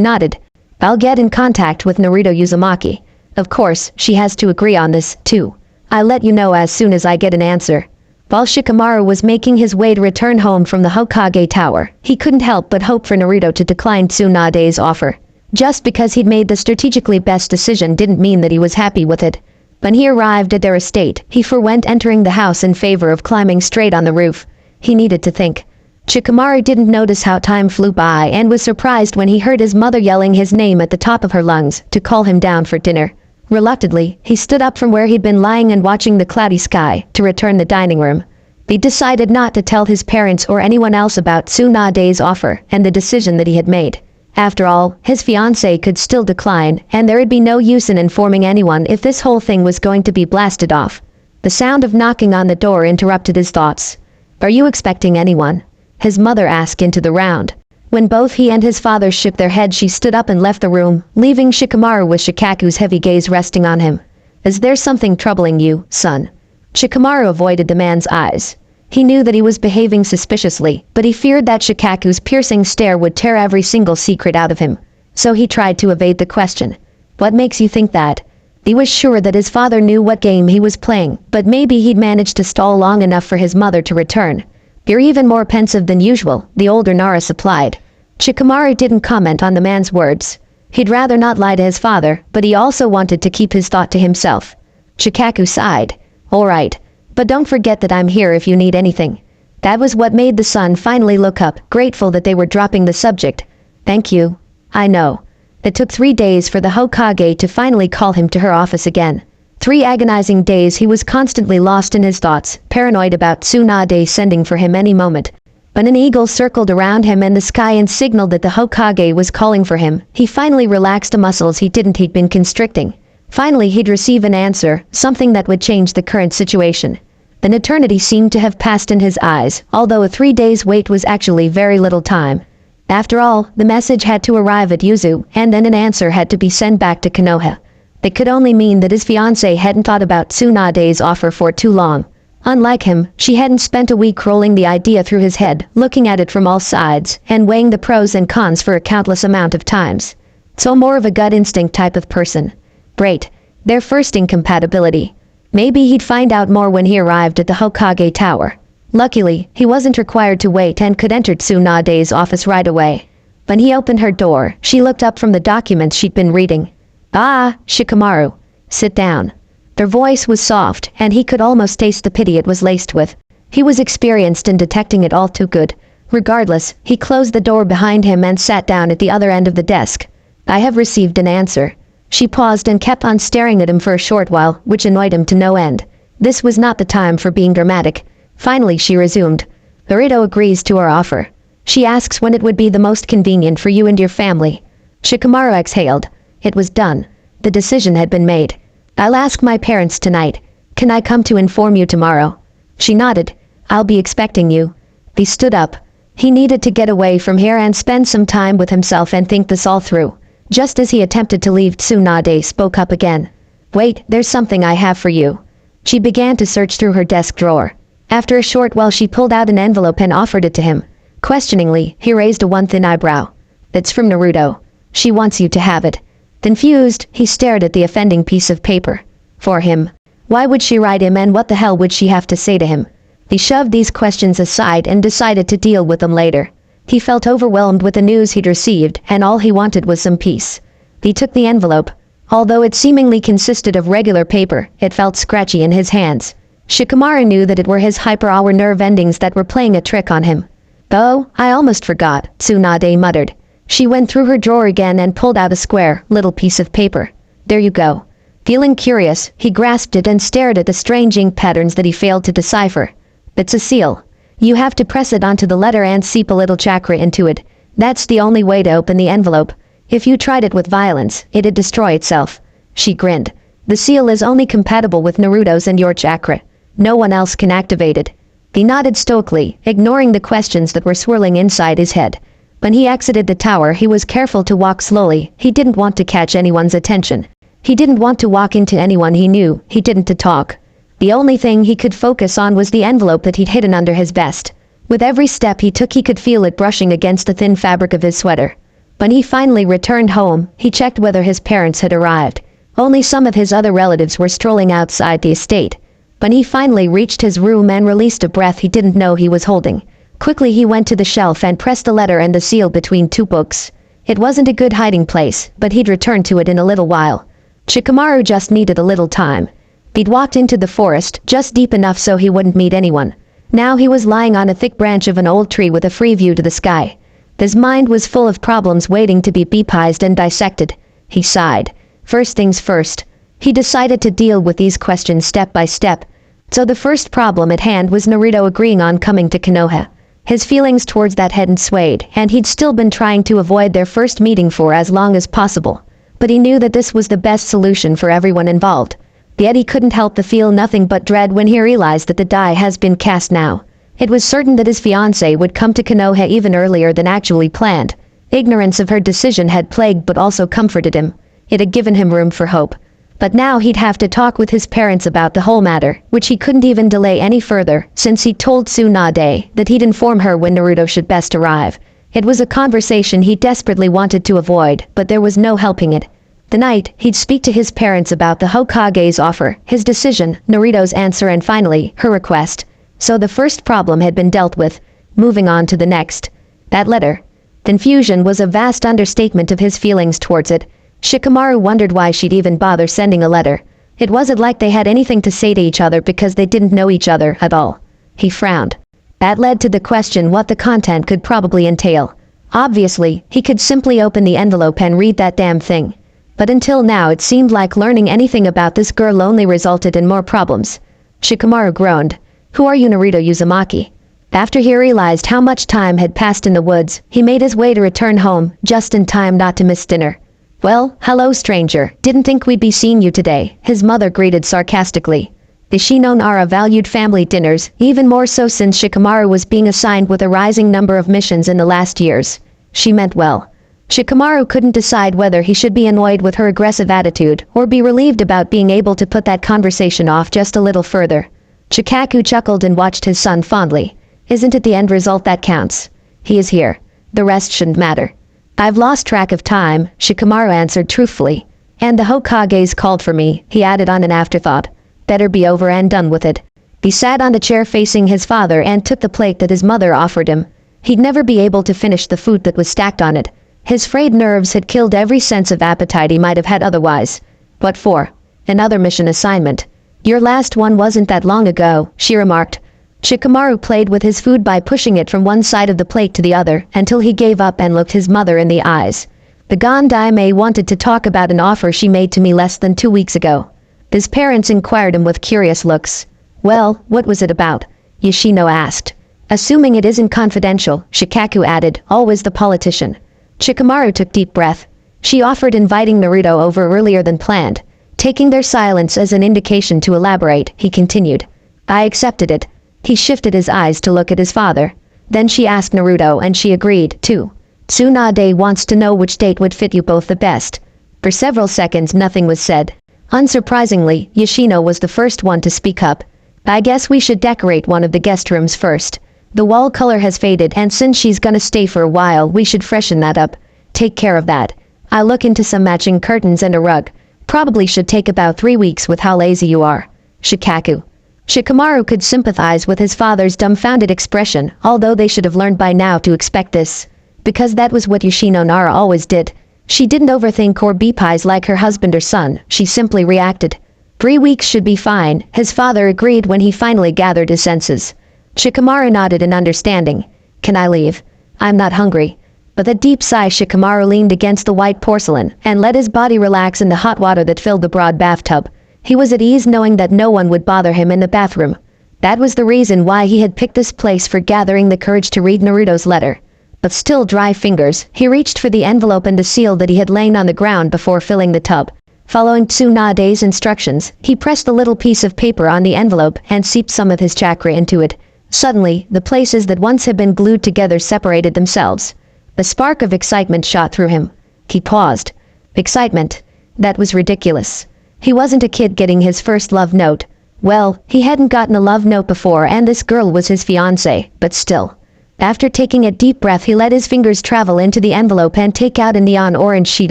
nodded. I'll get in contact with Naruto Uzumaki. Of course, she has to agree on this, too. I'll let you know as soon as I get an answer. While Shikamaru was making his way to return home from the Hokage Tower, he couldn't help but hope for Naruto to decline Tsunade's offer. Just because he'd made the strategically best decision didn't mean that he was happy with it. When he arrived at their estate, he forwent entering the house in favor of climbing straight on the roof. He needed to think. Shikamaru didn't notice how time flew by and was surprised when he heard his mother yelling his name at the top of her lungs to call him down for dinner. Reluctantly, he stood up from where he'd been lying and watching the cloudy sky to return the dining room. He decided not to tell his parents or anyone else about Tsunade's offer and the decision that he had made. After all, his fiancée could still decline, and there would be no use in informing anyone if this whole thing was going to be blasted off. The sound of knocking on the door interrupted his thoughts. Are you expecting anyone? His mother asked into the round. When both he and his father shook their heads, she stood up and left the room, leaving Shikamaru with Shikaku's heavy gaze resting on him. Is there something troubling you, son? Shikamaru avoided the man's eyes. He knew that he was behaving suspiciously, but he feared that Shikaku's piercing stare would tear every single secret out of him. So he tried to evade the question. What makes you think that? He was sure that his father knew what game he was playing, but maybe he'd managed to stall long enough for his mother to return. You're even more pensive than usual, the older Nara supplied. Shikamaru didn't comment on the man's words. He'd rather not lie to his father, but he also wanted to keep his thought to himself. Shikaku sighed. All right, but don't forget that I'm here if you need anything. That was what made the son finally look up, grateful that they were dropping the subject. Thank you. I know. It took 3 days for the Hokage to finally call him to her office again. 3 agonizing days he was constantly lost in his thoughts, paranoid about Tsunade sending for him any moment. When an eagle circled around him in the sky and signaled that the Hokage was calling for him, he finally relaxed the muscles he'd been constricting. Finally he'd receive an answer, something that would change the current situation. An eternity seemed to have passed in his eyes, although a 3 days wait was actually very little time. After all, the message had to arrive at Yuzu, and then an answer had to be sent back to Konoha. It could only mean that his fiancée hadn't thought about Tsunade's offer for too long. Unlike him, she hadn't spent a week rolling the idea through his head, looking at it from all sides, and weighing the pros and cons for a countless amount of times. so more of a gut instinct type of person. Great. Their first incompatibility. Maybe he'd find out more when he arrived at the Hokage Tower. Luckily, he wasn't required to wait and could enter Tsunade's office right away. When he opened her door, she looked up from the documents she'd been reading. "Ah, Shikamaru. Sit down." Their voice was soft, and he could almost taste the pity it was laced with. He was experienced in detecting it all too good. Regardless, he closed the door behind him and sat down at the other end of the desk. "I have received an answer." She paused and kept on staring at him for a short while, which annoyed him to no end. This was not the time for being dramatic. Finally she resumed. "Naruto agrees to our offer. She asks when it would be the most convenient for you and your family." Shikamaru exhaled. It was done. The decision had been made. "I'll ask my parents tonight. Can I come to inform you tomorrow?" She nodded. "I'll be expecting you." He stood up. He needed to get away from here and spend some time with himself and think this all through. Just as he attempted to leave, Tsunade spoke up again. "Wait, there's something I have for you." She began to search through her desk drawer. After a short while she pulled out an envelope and offered it to him. Questioningly, he raised a one thin eyebrow. "It's from Naruto. She wants you to have it." Confused, he stared at the offending piece of paper. For him. Why would she write him, and what the hell would she have to say to him? He shoved these questions aside and decided to deal with them later. He felt overwhelmed with the news he'd received, and all he wanted was some peace. He took the envelope. Although it seemingly consisted of regular paper, it felt scratchy in his hands. Shikamaru knew that it were his hyper-hour nerve endings that were playing a trick on him. "Oh, I almost forgot," Tsunade muttered. She went through her drawer again and pulled out a square, little piece of paper. "There you go." Feeling curious, he grasped it and stared at the strange ink patterns that he failed to decipher. "It's a seal. You have to press it onto the letter and seep a little chakra into it. That's the only way to open the envelope. If you tried it with violence, it'd destroy itself." She grinned. "The seal is only compatible with Naruto's and your chakra. No one else can activate it." He nodded stoically, ignoring the questions that were swirling inside his head. When he exited the tower, he was careful to walk slowly. He didn't want to catch anyone's attention. He didn't want to walk into anyone he knew. He didn't to talk. The only thing he could focus on was the envelope that he'd hidden under his vest. With every step he took, he could feel it brushing against the thin fabric of his sweater. When he finally returned home, he checked whether his parents had arrived. Only some of his other relatives were strolling outside the estate. When he finally reached his room and released a breath he didn't know he was holding, quickly he went to the shelf and pressed the letter and the seal between two books. It wasn't a good hiding place, but he'd return to it in a little while. Shikamaru just needed a little time. He'd walked into the forest, just deep enough so he wouldn't meet anyone. Now he was lying on a thick branch of an old tree with a free view to the sky. His mind was full of problems waiting to be beepized and dissected. He sighed. First things first. He decided to deal with these questions step by step. So the first problem at hand was Naruto agreeing on coming to Konoha. His feelings towards that hadn't swayed, and he'd still been trying to avoid their first meeting for as long as possible. But he knew that this was the best solution for everyone involved. Yet he couldn't help but feel nothing but dread when he realized that the die has been cast now. It was certain that his fiancée would come to Konoha even earlier than actually planned. Ignorance of her decision had plagued but also comforted him. It had given him room for hope. But now he'd have to talk with his parents about the whole matter, which he couldn't even delay any further, since he'd told Tsunade that he'd inform her when Naruto should best arrive. It was a conversation he desperately wanted to avoid, but there was no helping it. The night, he'd speak to his parents about the Hokage's offer, his decision, Naruto's answer, and finally, her request. So the first problem had been dealt with. Moving on to the next. That letter. Confusion was a vast understatement of his feelings towards it. Shikamaru wondered why she'd even bother sending a letter. It wasn't like they had anything to say to each other because they didn't know each other at all. He frowned. That led to the question what the content could probably entail. Obviously, he could simply open the envelope and read that damn thing. But until now it seemed like learning anything about this girl only resulted in more problems. Shikamaru groaned. "Who are you, Naruto Uzumaki?" After he realized how much time had passed in the woods, he made his way to return home, just in time not to miss dinner. "Well, hello stranger, didn't think we'd be seeing you today," his mother greeted sarcastically. The Shinonara valued family dinners, even more so since Shikamaru was being assigned with a rising number of missions in the last years. She meant well. Shikamaru couldn't decide whether he should be annoyed with her aggressive attitude, or be relieved about being able to put that conversation off just a little further. Chikaku chuckled and watched his son fondly. "Isn't it the end result that counts? He is here. The rest shouldn't matter." I've lost track of time, Shikamaru answered truthfully. And the Hokage's called for me, he added on an afterthought. Better be over and done with it. He sat on the chair facing his father and took the plate that his mother offered him. He'd never be able to finish the food that was stacked on it. His frayed nerves had killed every sense of appetite he might have had otherwise. What for? Another mission assignment. Your last one wasn't that long ago, she remarked. Shikamaru played with his food by pushing it from one side of the plate to the other until he gave up and looked his mother in the eyes. The Gondaime wanted to talk about an offer she made to me less than 2 weeks ago. His parents inquired him with curious looks. Well, what was it about? Yoshino asked. Assuming it isn't confidential, Shikaku added, always the politician. Shikamaru took deep breath. She offered inviting Naruto over earlier than planned. Taking their silence as an indication to elaborate, he continued. I accepted it. He shifted his eyes to look at his father. Then she asked Naruto and she agreed, too. Tsunade wants to know which date would fit you both the best. For several seconds nothing was said. Unsurprisingly, Yoshino was the first one to speak up. I guess we should decorate one of the guest rooms first. The wall color has faded and since she's gonna stay for a while we should freshen that up. Take care of that. I'll look into some matching curtains and a rug. Probably should take about 3 weeks with how lazy you are. Shikaku. Shikamaru could sympathize with his father's dumbfounded expression, although they should have learned by now to expect this. Because that was what Yoshino Nara always did. She didn't overthink or be pies like her husband or son, she simply reacted. 3 weeks should be fine, his father agreed when he finally gathered his senses. Shikamaru nodded in understanding. Can I leave? I'm not hungry. With a deep sigh Shikamaru leaned against the white porcelain and let his body relax in the hot water that filled the broad bathtub. He was at ease knowing that no one would bother him in the bathroom. That was the reason why he had picked this place for gathering the courage to read Naruto's letter. With still dry fingers, he reached for the envelope and the seal that he had lain on the ground before filling the tub. Following Tsunade's instructions, he pressed the little piece of paper on the envelope and seeped some of his chakra into it. Suddenly, the places that once had been glued together separated themselves. A spark of excitement shot through him. He paused. Excitement. That was ridiculous. He wasn't a kid getting his first love note. Well, he hadn't gotten a love note before and this girl was his fiancée, but still. After taking a deep breath he let his fingers travel into the envelope and take out a neon orange sheet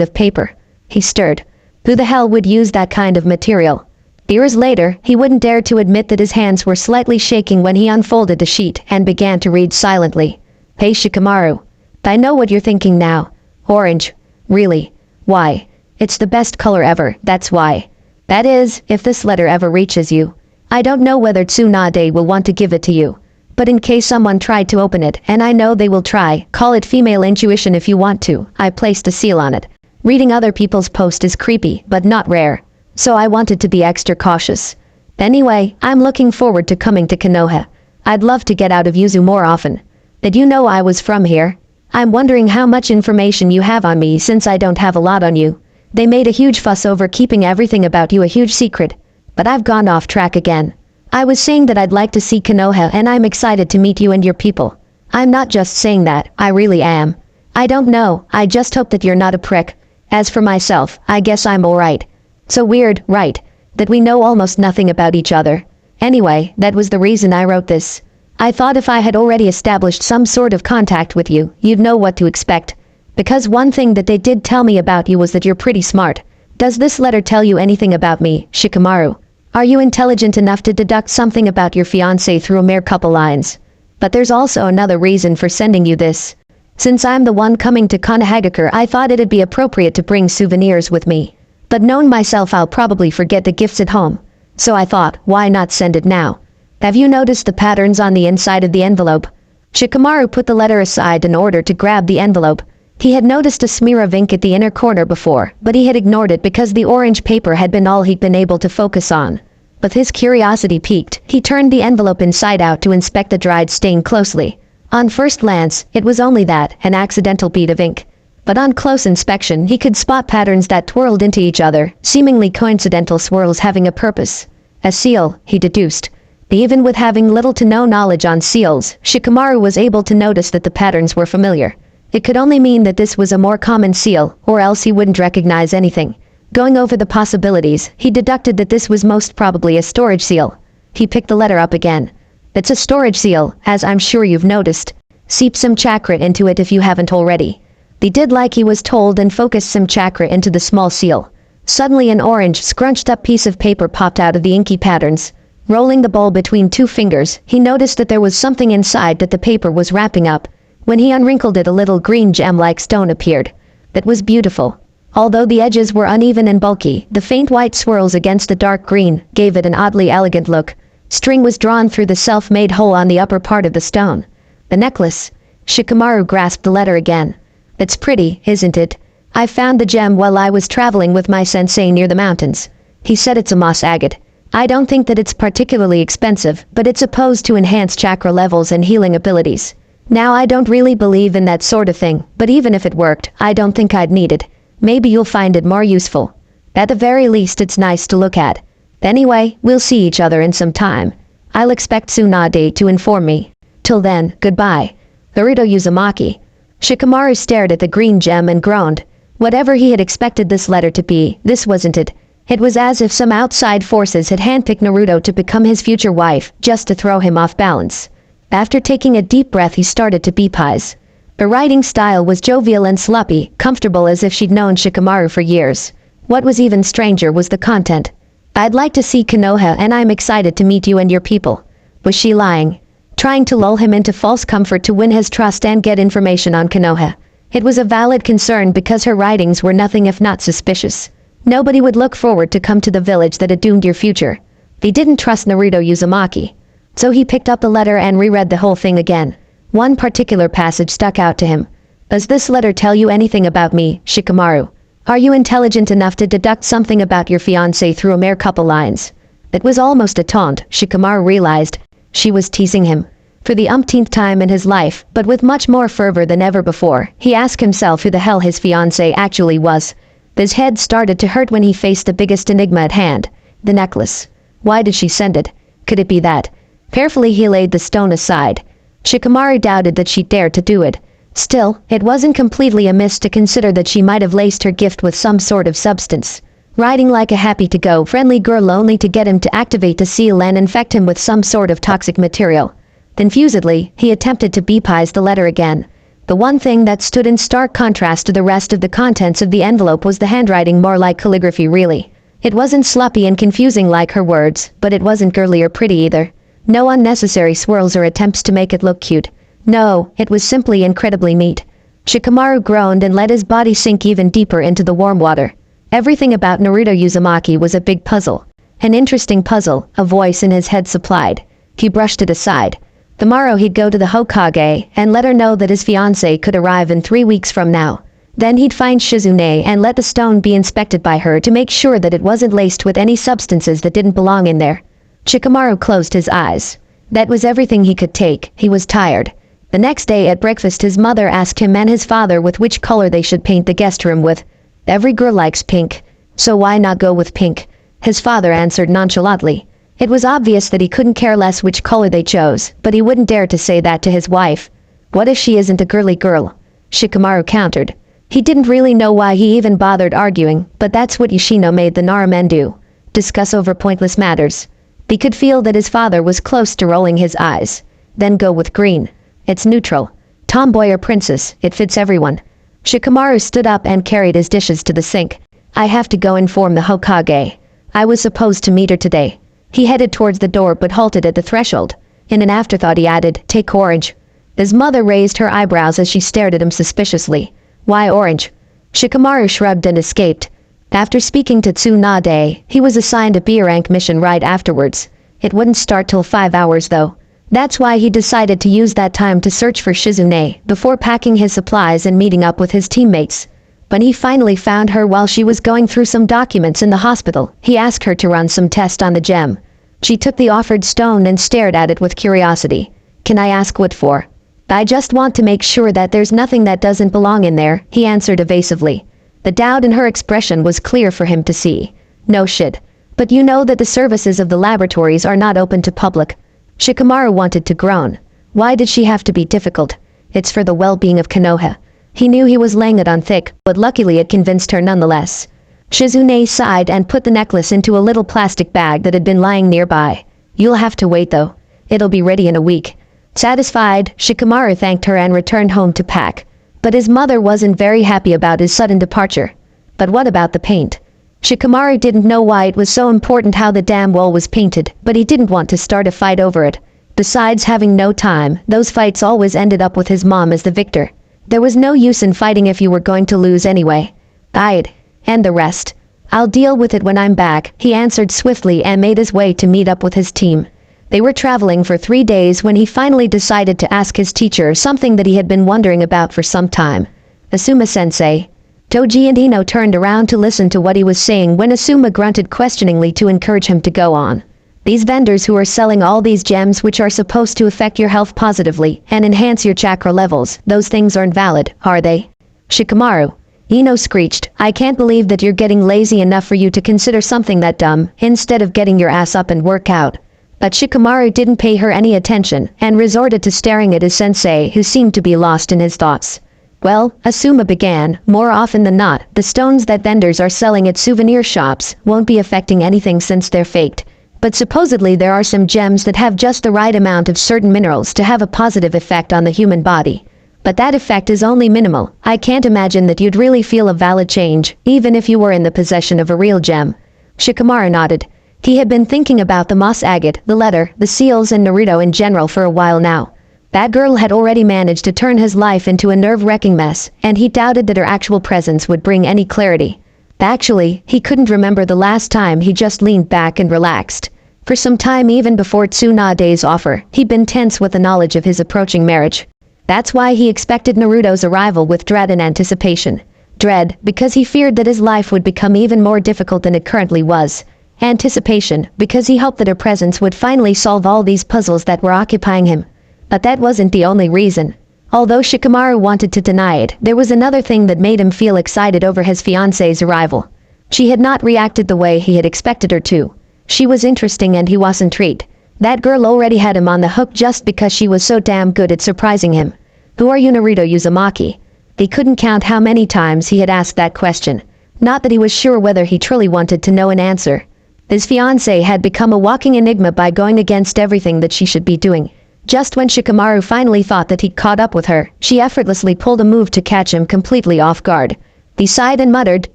of paper. He stirred. Who the hell would use that kind of material? Years later, he wouldn't dare to admit that his hands were slightly shaking when he unfolded the sheet and began to read silently. Hey Shikamaru. I know what you're thinking now. Orange. Really? Why? It's the best color ever, that's why. That is, if this letter ever reaches you. I don't know whether Tsunade will want to give it to you. But in case someone tried to open it, and I know they will try, call it female intuition if you want to, I placed a seal on it. Reading other people's post is creepy, but not rare. So I wanted to be extra cautious. Anyway, I'm looking forward to coming to Konoha. I'd love to get out of Yuzu more often. Did you know I was from here? I'm wondering how much information you have on me since I don't have a lot on you. They made a huge fuss over keeping everything about you a huge secret. But I've gone off track again. I was saying that I'd like to see Konoha and I'm excited to meet you and your people. I'm not just saying that, I really am. I don't know, I just hope that you're not a prick. As for myself, I guess I'm alright. So weird, right? That we know almost nothing about each other. Anyway, that was the reason I wrote this. I thought if I had already established some sort of contact with you, you'd know what to expect. Because one thing that they did tell me about you was that you're pretty smart. Does this letter tell you anything about me, Shikamaru? Are you intelligent enough to deduct something about your fiancé through a mere couple lines? But there's also another reason for sending you this. Since I'm the one coming to Konohagakure, I thought it'd be appropriate to bring souvenirs with me. But knowing myself, I'll probably forget the gifts at home. So I thought, why not send it now? Have you noticed the patterns on the inside of the envelope? Shikamaru put the letter aside in order to grab the envelope. He had noticed a smear of ink at the inner corner before, but he had ignored it because the orange paper had been all he'd been able to focus on. But his curiosity piqued. He turned the envelope inside out to inspect the dried stain closely. On first glance, it was only that, an accidental bead of ink. But on close inspection, he could spot patterns that twirled into each other, seemingly coincidental swirls having a purpose. A seal, he deduced. Even with having little to no knowledge on seals, Shikamaru was able to notice that the patterns were familiar. It could only mean that this was a more common seal, or else he wouldn't recognize anything. Going over the possibilities, he deducted that this was most probably a storage seal. He picked the letter up again. It's a storage seal, as I'm sure you've noticed. Seep some chakra into it if you haven't already. They did like he was told and focused some chakra into the small seal. Suddenly an orange, scrunched-up piece of paper popped out of the inky patterns. Rolling the bowl between 2 fingers, he noticed that there was something inside that the paper was wrapping up. When he unwrinkled it, a little green gem-like stone appeared. That was beautiful. Although the edges were uneven and bulky, the faint white swirls against the dark green gave it an oddly elegant look. String was drawn through the self-made hole on the upper part of the stone. The necklace. Shikamaru grasped the letter again. It's pretty, isn't it? I found the gem while I was traveling with my sensei near the mountains. He said it's a moss agate. I don't think that it's particularly expensive, but it's supposed to enhance chakra levels and healing abilities. Now I don't really believe in that sort of thing, but even if it worked, I don't think I'd need it. Maybe you'll find it more useful. At the very least, it's nice to look at. Anyway, we'll see each other in some time. I'll expect Tsunade to inform me. Till then, goodbye. Naruto Uzumaki. Shikamaru stared at the green gem and groaned. Whatever he had expected this letter to be, this wasn't it. It was as if some outside forces had handpicked Naruto to become his future wife, just to throw him off balance. After taking a deep breath, he started to beep-eyes. The writing style was jovial and sloppy, comfortable as if she'd known Shikamaru for years. What was even stranger was the content. I'd like to see Konoha and I'm excited to meet you and your people. Was she lying? Trying to lull him into false comfort to win his trust and get information on Konoha. It was a valid concern because her writings were nothing if not suspicious. Nobody would look forward to come to the village that had doomed your future. They didn't trust Naruto Uzumaki. So he picked up the letter and reread the whole thing again. One particular passage stuck out to him. Does this letter tell you anything about me, Shikamaru? Are you intelligent enough to deduct something about your fiancé through a mere couple lines? It was almost a taunt. Shikamaru realized. She was teasing him. For the umpteenth time in his life, but with much more fervor than ever before, he asked himself who the hell his fiancé actually was. His head started to hurt when he faced the biggest enigma at hand. The necklace. Why did she send it? Could it be that? Carefully he laid the stone aside. Shikamaru doubted that she dared to do it. Still, it wasn't completely amiss to consider that she might have laced her gift with some sort of substance. Riding like a happy-to-go friendly girl only to get him to activate the seal and infect him with some sort of toxic material. Confusedly, he attempted to beep-eyes the letter again. The one thing that stood in stark contrast to the rest of the contents of the envelope was the handwriting, more like calligraphy really. It wasn't sloppy and confusing like her words, but it wasn't girly or pretty either. No unnecessary swirls or attempts to make it look cute. No, it was simply incredibly neat. Shikamaru groaned and let his body sink even deeper into the warm water. Everything about Naruto Uzumaki was a big puzzle. An interesting puzzle, a voice in his head supplied. He brushed it aside. Tomorrow he'd go to the Hokage and let her know that his fiancé could arrive in 3 weeks from now. Then he'd find Shizune and let the stone be inspected by her to make sure that it wasn't laced with any substances that didn't belong in there. Shikamaru closed his eyes. That was everything he could take. He was tired. The next day at breakfast his mother asked him and his father with which color they should paint the guest room with. Every girl likes pink, so why not go with pink? His father answered nonchalantly. It was obvious that he couldn't care less which color they chose, but he wouldn't dare to say that to his wife. What if she isn't a girly girl? Shikamaru countered. He didn't really know why he even bothered arguing, but that's what Yoshino made the Narumen do. Discuss over pointless matters. He could feel that his father was close to rolling his eyes. Then go with green. It's neutral. Tomboy or princess, it fits everyone. Shikamaru stood up and carried his dishes to the sink. I have to go inform the Hokage. I was supposed to meet her today. He headed towards the door but halted at the threshold. In an afterthought he added, take orange. His mother raised her eyebrows as she stared at him suspiciously. Why orange? Shikamaru shrugged and escaped. After speaking to Tsunade, he was assigned a B-rank mission right afterwards. It wouldn't start till 5 hours though. That's why he decided to use that time to search for Shizune before packing his supplies and meeting up with his teammates. When he finally found her while she was going through some documents in the hospital, he asked her to run some test on the gem. She took the offered stone and stared at it with curiosity. Can I ask what for? I just want to make sure that there's nothing that doesn't belong in there, he answered evasively. The doubt in her expression was clear for him to see. No shit. But you know that the services of the laboratories are not open to public. Shikamaru wanted to groan. Why did she have to be difficult? It's for the well-being of Konoha. He knew he was laying it on thick, but luckily it convinced her nonetheless. Shizune sighed and put the necklace into a little plastic bag that had been lying nearby. You'll have to wait though. It'll be ready in a week. Satisfied, Shikamaru thanked her and returned home to pack. But his mother wasn't very happy about his sudden departure. But what about the paint? Shikamaru didn't know why it was so important how the damn wall was painted, but he didn't want to start a fight over it. Besides having no time, those fights always ended up with his mom as the victor. There was no use in fighting if you were going to lose anyway. I'd end the rest. I'll deal with it when I'm back, he answered swiftly and made his way to meet up with his team. They were traveling for 3 days when he finally decided to ask his teacher something that he had been wondering about for some time. Asuma-sensei. Toji and Ino turned around to listen to what he was saying when Asuma grunted questioningly to encourage him to go on. These vendors who are selling all these gems which are supposed to affect your health positively and enhance your chakra levels, those things aren't valid, are they? Shikamaru. Ino screeched, I can't believe that you're getting lazy enough for you to consider something that dumb, instead of getting your ass up and work out. But Shikamaru didn't pay her any attention and resorted to staring at his sensei who seemed to be lost in his thoughts. Well, Asuma began, more often than not, the stones that vendors are selling at souvenir shops won't be affecting anything since they're faked. But supposedly there are some gems that have just the right amount of certain minerals to have a positive effect on the human body. But that effect is only minimal. I can't imagine that you'd really feel a valid change, even if you were in the possession of a real gem. Shikamaru nodded. He had been thinking about the moss agate, the letter, the seals and Naruto in general for a while now. That girl had already managed to turn his life into a nerve-wracking mess, and he doubted that her actual presence would bring any clarity. Actually, he couldn't remember the last time he just leaned back and relaxed. For some time even before Tsunade's offer, he'd been tense with the knowledge of his approaching marriage. That's why he expected Naruto's arrival with dread and anticipation. Dread, because he feared that his life would become even more difficult than it currently was. Anticipation, because he hoped that her presence would finally solve all these puzzles that were occupying him. But that wasn't the only reason. Although Shikamaru wanted to deny it, there was another thing that made him feel excited over his fiancée's arrival. She had not reacted the way he had expected her to. She was interesting and he was intrigued. That girl already had him on the hook just because she was so damn good at surprising him. Who are you, Naruto Uzumaki? He couldn't count how many times he had asked that question. Not that he was sure whether he truly wanted to know an answer. His fiancée had become a walking enigma by going against everything that she should be doing. Just when Shikamaru finally thought that he'd caught up with her, she effortlessly pulled a move to catch him completely off guard. He sighed and muttered,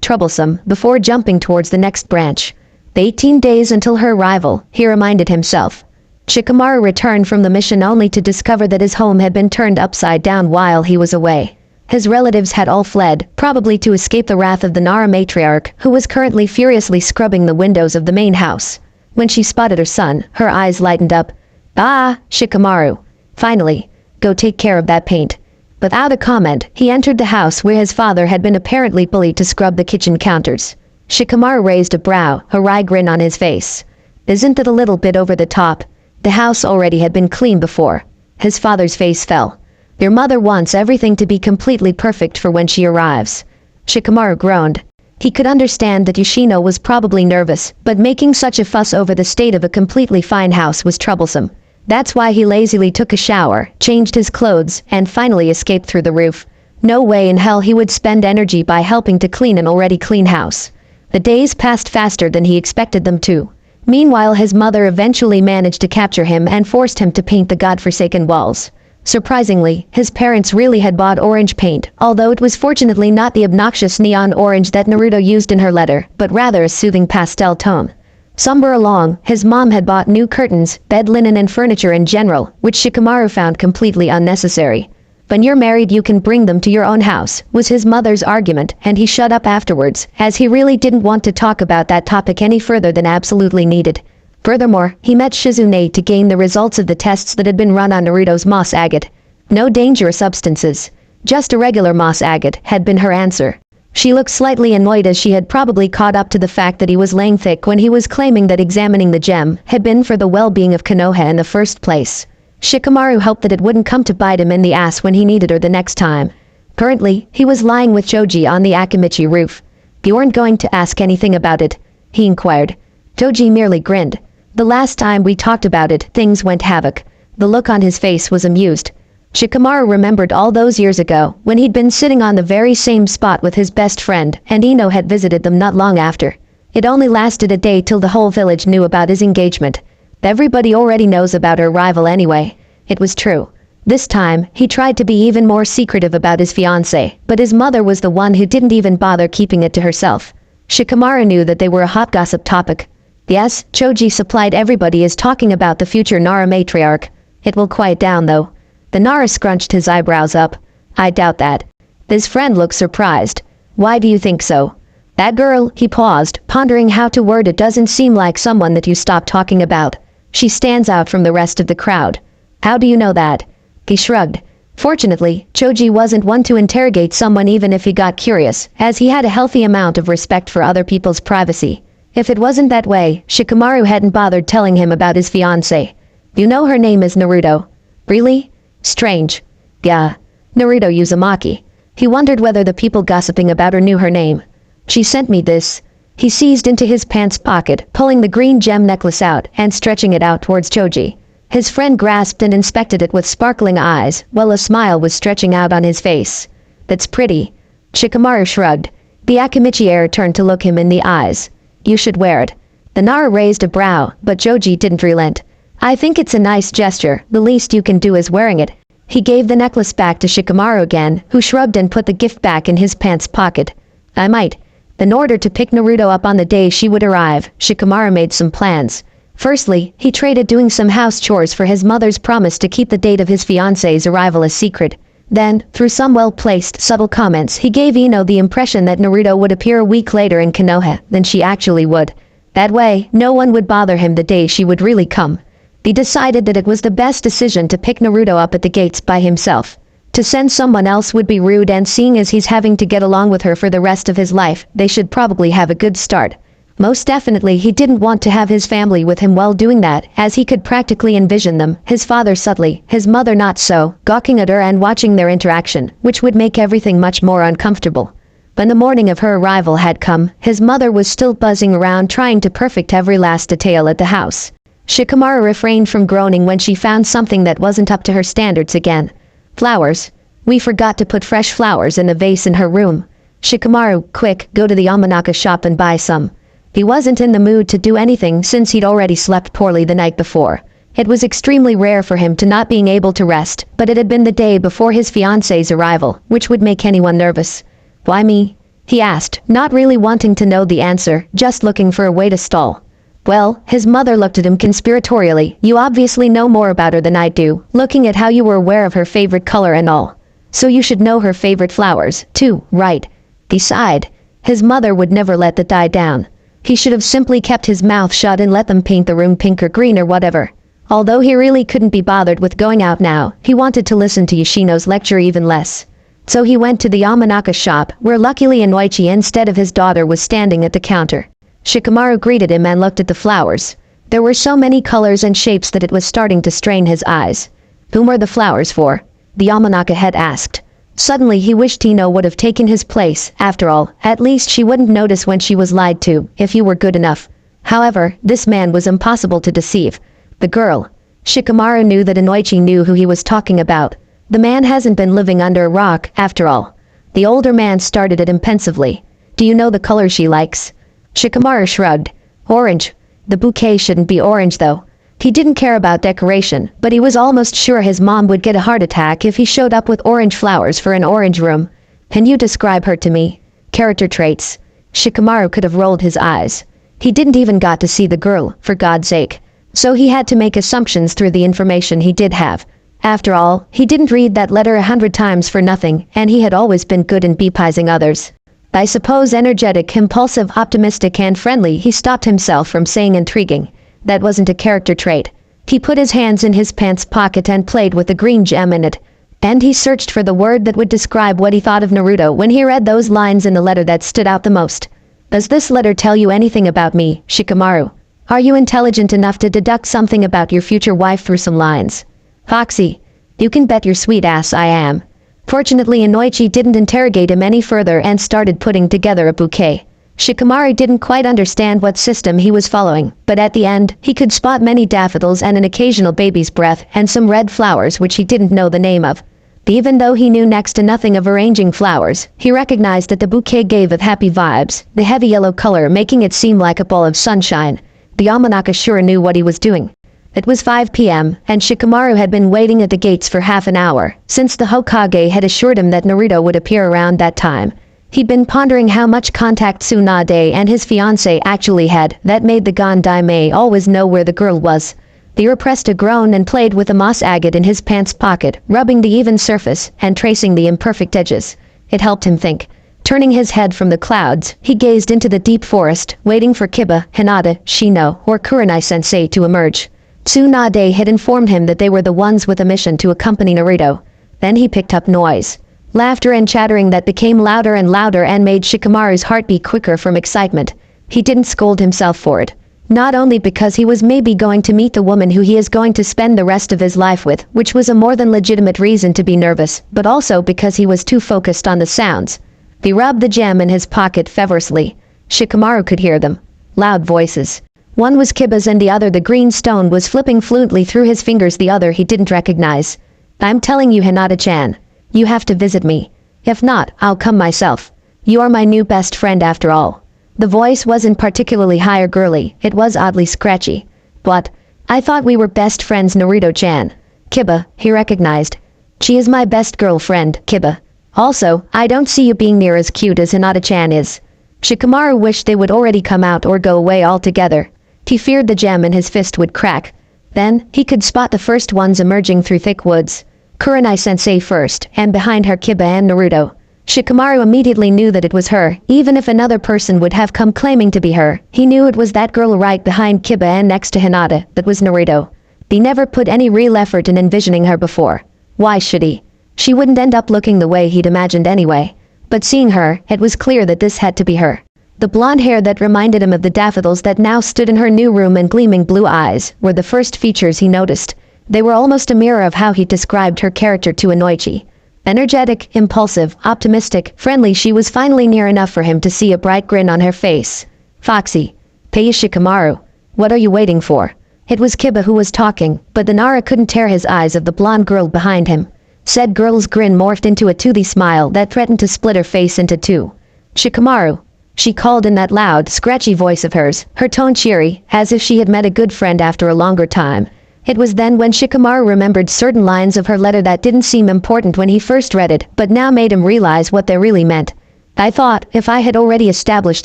troublesome, before jumping towards the next branch. The 18 days until her arrival, he reminded himself. Shikamaru returned from the mission only to discover that his home had been turned upside down while he was away. His relatives had all fled, probably to escape the wrath of the Nara matriarch, who was currently furiously scrubbing the windows of the main house. When she spotted her son, her eyes lightened up. Ah, Shikamaru. Finally, go take care of that paint. Without a comment, he entered the house where his father had been apparently bullied to scrub the kitchen counters. Shikamaru raised a brow, a wry grin on his face. Isn't it a little bit over the top? The house already had been cleaned before. His father's face fell. Your mother wants everything to be completely perfect for when she arrives. Shikamaru groaned. He could understand that Yoshino was probably nervous, but making such a fuss over the state of a completely fine house was troublesome. That's why he lazily took a shower, changed his clothes, and finally escaped through the roof. No way in hell he would spend energy by helping to clean an already clean house. The days passed faster than he expected them to. Meanwhile, his mother eventually managed to capture him and forced him to paint the godforsaken walls. Surprisingly, his parents really had bought orange paint, although it was fortunately not the obnoxious neon orange that Naruto used in her letter, but rather a soothing pastel tone. Somewhere along, his mom had bought new curtains, bed linen and furniture in general, which Shikamaru found completely unnecessary. When you're married you can bring them to your own house, was his mother's argument, and he shut up afterwards, as he really didn't want to talk about that topic any further than absolutely needed. Furthermore, he met Shizune to gain the results of the tests that had been run on Naruto's moss agate. No dangerous substances. Just a regular moss agate, had been her answer. She looked slightly annoyed as she had probably caught up to the fact that he was laying thick when he was claiming that examining the gem had been for the well-being of Konoha in the first place. Shikamaru hoped that it wouldn't come to bite him in the ass when he needed her the next time. Currently, he was lying with Choji on the Akimichi roof. You weren't going to ask anything about it? He inquired. Choji merely grinned. The last time we talked about it, things went havoc. The look on his face was amused. Shikamaru remembered all those years ago, when he'd been sitting on the very same spot with his best friend, and Ino had visited them not long after. It only lasted a day till the whole village knew about his engagement. Everybody already knows about her arrival anyway. It was true. This time, he tried to be even more secretive about his fiancée, but his mother was the one who didn't even bother keeping it to herself. Shikamaru knew that they were a hot gossip topic. Yes, Choji supplied everybody is talking about the future Nara matriarch. It will quiet down though. The Nara scrunched his eyebrows up. I doubt that. His friend looked surprised. Why do you think so? That girl, he paused, pondering how to word it, doesn't seem like someone that you stop talking about. She stands out from the rest of the crowd. How do you know that? He shrugged. Fortunately, Choji wasn't one to interrogate someone even if he got curious, as he had a healthy amount of respect for other people's privacy. If it wasn't that way, Shikamaru hadn't bothered telling him about his fiancée. You know her name is Naruto. Really? Strange. Yeah. Naruto Uzumaki. He wondered whether the people gossiping about her knew her name. She sent me this. He seized into his pants pocket, pulling the green gem necklace out and stretching it out towards Choji. His friend grasped and inspected it with sparkling eyes, while a smile was stretching out on his face. That's pretty. Shikamaru shrugged. The Akimichi heir turned to look him in the eyes. You should wear it. The Nara raised a brow, but Choji didn't relent. I think it's a nice gesture, the least you can do is wearing it. He gave the necklace back to Shikamaru again, who shrugged and put the gift back in his pants pocket. I might. In order to pick Naruto up on the day she would arrive, Shikamaru made some plans. Firstly, he traded doing some house chores for his mother's promise to keep the date of his fiancée's arrival a secret. Then, through some well-placed, subtle comments, he gave Ino the impression that Naruto would appear a week later in Konoha than she actually would. That way, no one would bother him the day she would really come. He decided that it was the best decision to pick Naruto up at the gates by himself. To send someone else would be rude, and seeing as he's having to get along with her for the rest of his life, they should probably have a good start. Most definitely he didn't want to have his family with him while doing that, as he could practically envision them, his father subtly, his mother not so, gawking at her and watching their interaction, which would make everything much more uncomfortable. When the morning of her arrival had come, his mother was still buzzing around trying to perfect every last detail at the house. Shikamaru refrained from groaning when she found something that wasn't up to her standards again. Flowers. We forgot to put fresh flowers in a vase in her room. Shikamaru, quick, go to the Yamanaka shop and buy some. He wasn't in the mood to do anything since he'd already slept poorly the night before. It was extremely rare for him to not being able to rest, but it had been the day before his fiancée's arrival, which would make anyone nervous. Why me? He asked, not really wanting to know the answer, just looking for a way to stall. Well, his mother looked at him conspiratorially. You obviously know more about her than I do, looking at how you were aware of her favorite color and all. So you should know her favorite flowers, too, right? He sighed. His mother would never let that die down. He should have simply kept his mouth shut and let them paint the room pink or green or whatever. Although he really couldn't be bothered with going out now, he wanted to listen to Yoshino's lecture even less. So he went to the Yamanaka shop, where luckily Inoichi instead of his daughter was standing at the counter. Shikamaru greeted him and looked at the flowers. There were so many colors and shapes that it was starting to strain his eyes. Whom were the flowers for? The Yamanaka head asked. Suddenly he wished Ino would have taken his place. After all, at least she wouldn't notice when she was lied to, if you were good enough. However, this man was impossible to deceive. The girl. Shikamaru knew that Inoichi knew who he was talking about. The man hasn't been living under a rock, after all. The older man started at him pensively. Do you know the color she likes? Shikamaru shrugged. Orange. The bouquet shouldn't be orange though. He didn't care about decoration, but he was almost sure his mom would get a heart attack if he showed up with orange flowers for an orange room. Can you describe her to me? Character traits. Shikamaru could have rolled his eyes. He didn't even got to see the girl, for God's sake. So he had to make assumptions through the information he did have. After all, he didn't read that letter 100 times for nothing, and he had always been good in bepizing others. I suppose energetic, impulsive, optimistic, and friendly. He stopped himself from saying intriguing. That wasn't a character trait. He put his hands in his pants pocket and played with the green gem in it. And he searched for the word that would describe what he thought of Naruto when he read those lines in the letter that stood out the most. Does this letter tell you anything about me, Shikamaru? Are you intelligent enough to deduct something about your future wife through some lines? Foxy, you can bet your sweet ass I am. Fortunately, Inoichi didn't interrogate him any further and started putting together a bouquet. Shikamaru didn't quite understand what system he was following, but at the end, he could spot many daffodils and an occasional baby's breath and some red flowers which he didn't know the name of. Even though he knew next to nothing of arranging flowers, he recognized that the bouquet gave of happy vibes, the heavy yellow color making it seem like a ball of sunshine. The Yamanaka sure knew what he was doing. It was 5 p.m., and Shikamaru had been waiting at the gates for half an hour, since the Hokage had assured him that Naruto would appear around that time. He'd been pondering how much contact Tsunade and his fiancée actually had that made the Gondai always know where the girl was. He repressed a groan and played with a moss agate in his pants pocket, rubbing the even surface and tracing the imperfect edges. It helped him think. Turning his head from the clouds, he gazed into the deep forest, waiting for Kiba, Hinata, Shino, or Kurenai-sensei to emerge. Tsunade had informed him that they were the ones with a mission to accompany Naruto. Then he picked up noise. Laughter and chattering that became louder and louder and made Shikamaru's heart beat quicker from excitement. He didn't scold himself for it. Not only because he was maybe going to meet the woman who he is going to spend the rest of his life with, which was a more than legitimate reason to be nervous, but also because he was too focused on the sounds. He rubbed the gem in his pocket feverishly. Shikamaru could hear them. Loud voices. One was Kiba's and the other the green stone was flipping fluently through his fingers, the other he didn't recognize. I'm telling you, Hinata-chan. You have to visit me. If not, I'll come myself. You are my new best friend after all. The voice wasn't particularly high or girly, it was oddly scratchy. But, I thought we were best friends, Naruto-chan. Kiba, he recognized. She is my best girlfriend, Kiba. Also, I don't see you being near as cute as Hinata-chan is. Shikamaru wished they would already come out or go away altogether. He feared the gem in his fist would crack. Then, he could spot the first ones emerging through thick woods. Kurenai-sensei first, and behind her Kiba and Naruto. Shikamaru immediately knew that it was her, even if another person would have come claiming to be her. He knew it was that girl right behind Kiba and next to Hinata, that was Naruto. He never put any real effort in envisioning her before. Why should he? She wouldn't end up looking the way he'd imagined anyway. But seeing her, it was clear that this had to be her. The blonde hair that reminded him of the daffodils that now stood in her new room and gleaming blue eyes were the first features he noticed. They were almost a mirror of how he described her character to Inoichi. Energetic, impulsive, optimistic, friendly, she was finally near enough for him to see a bright grin on her face. Foxy. Pei Shikamaru. What are you waiting for? It was Kiba who was talking, but the Nara couldn't tear his eyes of the blonde girl behind him. Said girl's grin morphed into a toothy smile that threatened to split her face into two. Shikamaru. She called in that loud, scratchy voice of hers, her tone cheery, as if she had met a good friend after a longer time. It was then when Shikamaru remembered certain lines of her letter that didn't seem important when he first read it, but now made him realize what they really meant. I thought, if I had already established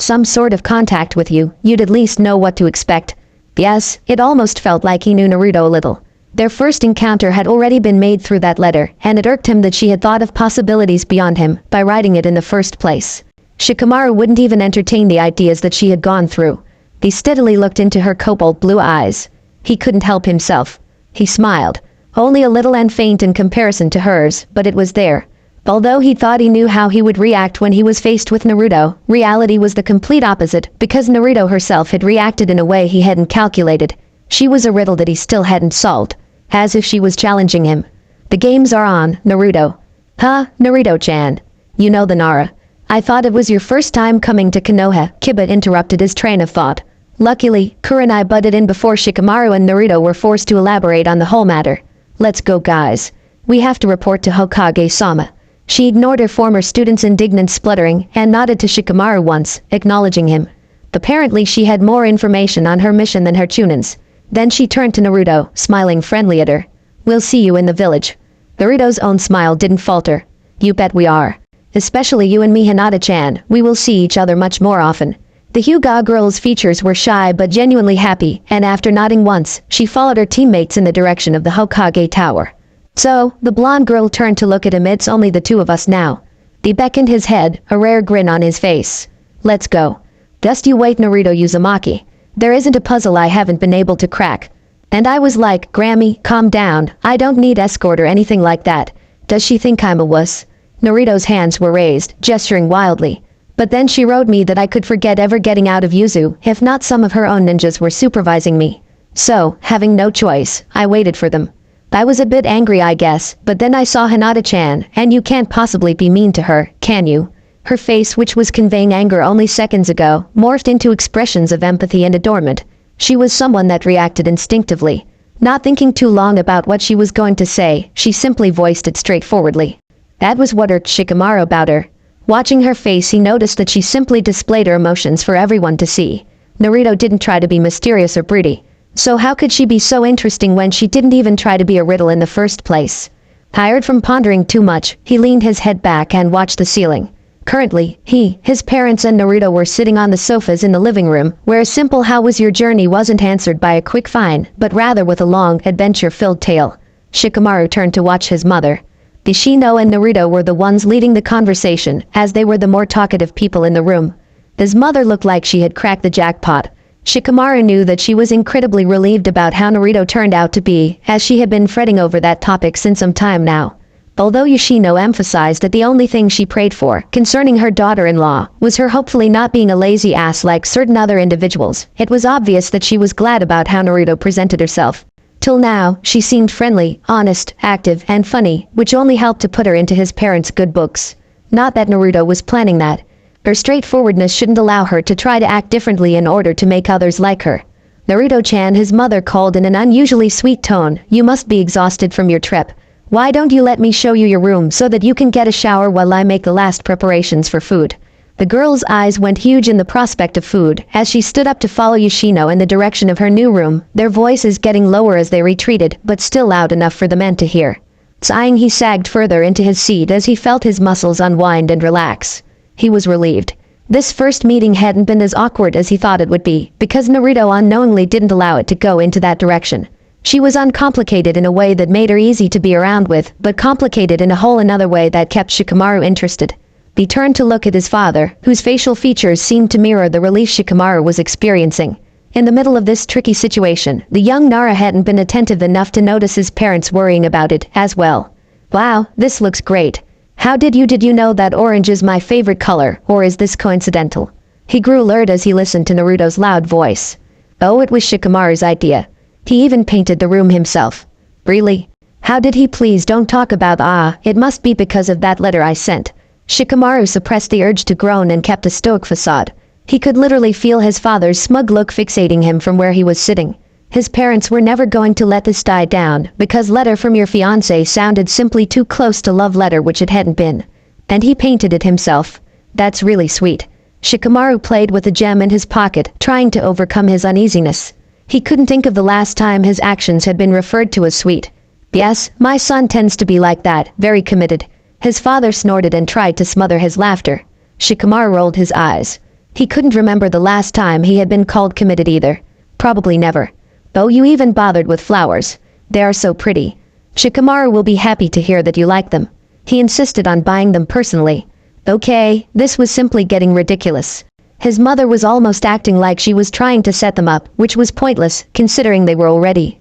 some sort of contact with you, you'd at least know what to expect. Yes, it almost felt like he knew Naruto a little. Their first encounter had already been made through that letter, and it irked him that she had thought of possibilities beyond him by writing it in the first place. Shikamaru wouldn't even entertain the ideas that she had gone through. He steadily looked into her cobalt blue eyes. He couldn't help himself. He smiled, only a little and faint in comparison to hers, but it was there. Although he thought he knew how he would react when he was faced with Naruto, reality was the complete opposite, because Naruto herself had reacted in a way he hadn't calculated. She was a riddle that he still hadn't solved, as if she was challenging him. The games are on, Naruto. Huh, Naruto-chan. You know the Nara. I thought it was your first time coming to Konoha, Kiba interrupted his train of thought. Luckily, Kurenai butted in before Shikamaru and Naruto were forced to elaborate on the whole matter. Let's go, guys. We have to report to Hokage-sama. She ignored her former student's indignant spluttering and nodded to Shikamaru once, acknowledging him. Apparently she had more information on her mission than her Chunins. Then she turned to Naruto, smiling friendly at her. We'll see you in the village. Naruto's own smile didn't falter. You bet we are. Especially you and me, Hinata-chan. We will see each other much more often. The Hyuga girl's features were shy but genuinely happy, and after nodding once, she followed her teammates in the direction of the Hokage Tower. So, the blonde girl turned to look at him. It's only the two of us now. He beckoned his head, a rare grin on his face. Let's go. Just you wait, Naruto Uzumaki. There isn't a puzzle I haven't been able to crack. And I was like, Grammy, calm down. I don't need escort or anything like that. Does she think I'm a wuss? Naruto's hands were raised, gesturing wildly. But then she wrote me that I could forget ever getting out of Yuzu, if not some of her own ninjas were supervising me. So, having no choice, I waited for them. I was a bit angry, I guess, but then I saw Hinata-chan, and you can't possibly be mean to her, can you? Her face, which was conveying anger only seconds ago, morphed into expressions of empathy and adornment. She was someone that reacted instinctively. Not thinking too long about what she was going to say, she simply voiced it straightforwardly. That was what irked Shikamaru about her. Watching her face, he noticed that she simply displayed her emotions for everyone to see. Naruto didn't try to be mysterious or broody. So how could she be so interesting when she didn't even try to be a riddle in the first place? Tired from pondering too much, he leaned his head back and watched the ceiling. Currently, his parents and Naruto were sitting on the sofas in the living room, where a simple "how was your journey" wasn't answered by a quick "fine," but rather with a long, adventure-filled tale. Shikamaru turned to watch his mother. Ishino and Naruto were the ones leading the conversation, as they were the more talkative people in the room. His mother looked like she had cracked the jackpot. Shikamaru knew that she was incredibly relieved about how Naruto turned out to be, as she had been fretting over that topic since some time now. Although Yoshino emphasized that the only thing she prayed for, concerning her daughter-in-law, was her hopefully not being a lazy ass like certain other individuals, it was obvious that she was glad about how Naruto presented herself. Till now, she seemed friendly, honest, active, and funny, which only helped to put her into his parents' good books. Not that Naruto was planning that. Her straightforwardness shouldn't allow her to try to act differently in order to make others like her. "Naruto-chan," his mother called in an unusually sweet tone, "you must be exhausted from your trip. Why don't you let me show you your room so that you can get a shower while I make the last preparations for food?" The girl's eyes went huge in the prospect of food, as she stood up to follow Yoshino in the direction of her new room, their voices getting lower as they retreated, but still loud enough for the men to hear. Sighing, he sagged further into his seat as he felt his muscles unwind and relax. He was relieved. This first meeting hadn't been as awkward as he thought it would be, because Naruto unknowingly didn't allow it to go into that direction. She was uncomplicated in a way that made her easy to be around with, but complicated in a whole another way that kept Shikamaru interested. He turned to look at his father, whose facial features seemed to mirror the relief Shikamaru was experiencing. In the middle of this tricky situation, the young Nara hadn't been attentive enough to notice his parents worrying about it as well. "Wow, this looks great. How did you know that orange is my favorite color, or is this coincidental?" He grew alert as he listened to Naruto's loud voice. Oh, it was Shikamaru's idea. He even painted the room himself. "Really? How did he? Please don't talk about it must be because of that letter I sent." Shikamaru suppressed the urge to groan and kept a stoic facade. He could literally feel his father's smug look fixating him from where he was sitting. His parents were never going to let this die down, because "letter from your fiancé" sounded simply too close to "love letter," which it hadn't been. And he painted it himself. That's really sweet. Shikamaru played with the gem in his pocket, trying to overcome his uneasiness. He couldn't think of the last time his actions had been referred to as sweet. "Yes, my son tends to be like that, very committed." His father snorted and tried to smother his laughter. Shikamaru rolled his eyes. He couldn't remember the last time he had been called committed either. Probably never. "Oh, you even bothered with flowers. They are so pretty. Shikamaru will be happy to hear that you like them." He insisted on buying them personally. Okay, this was simply getting ridiculous. His mother was almost acting like she was trying to set them up, which was pointless, considering they were already,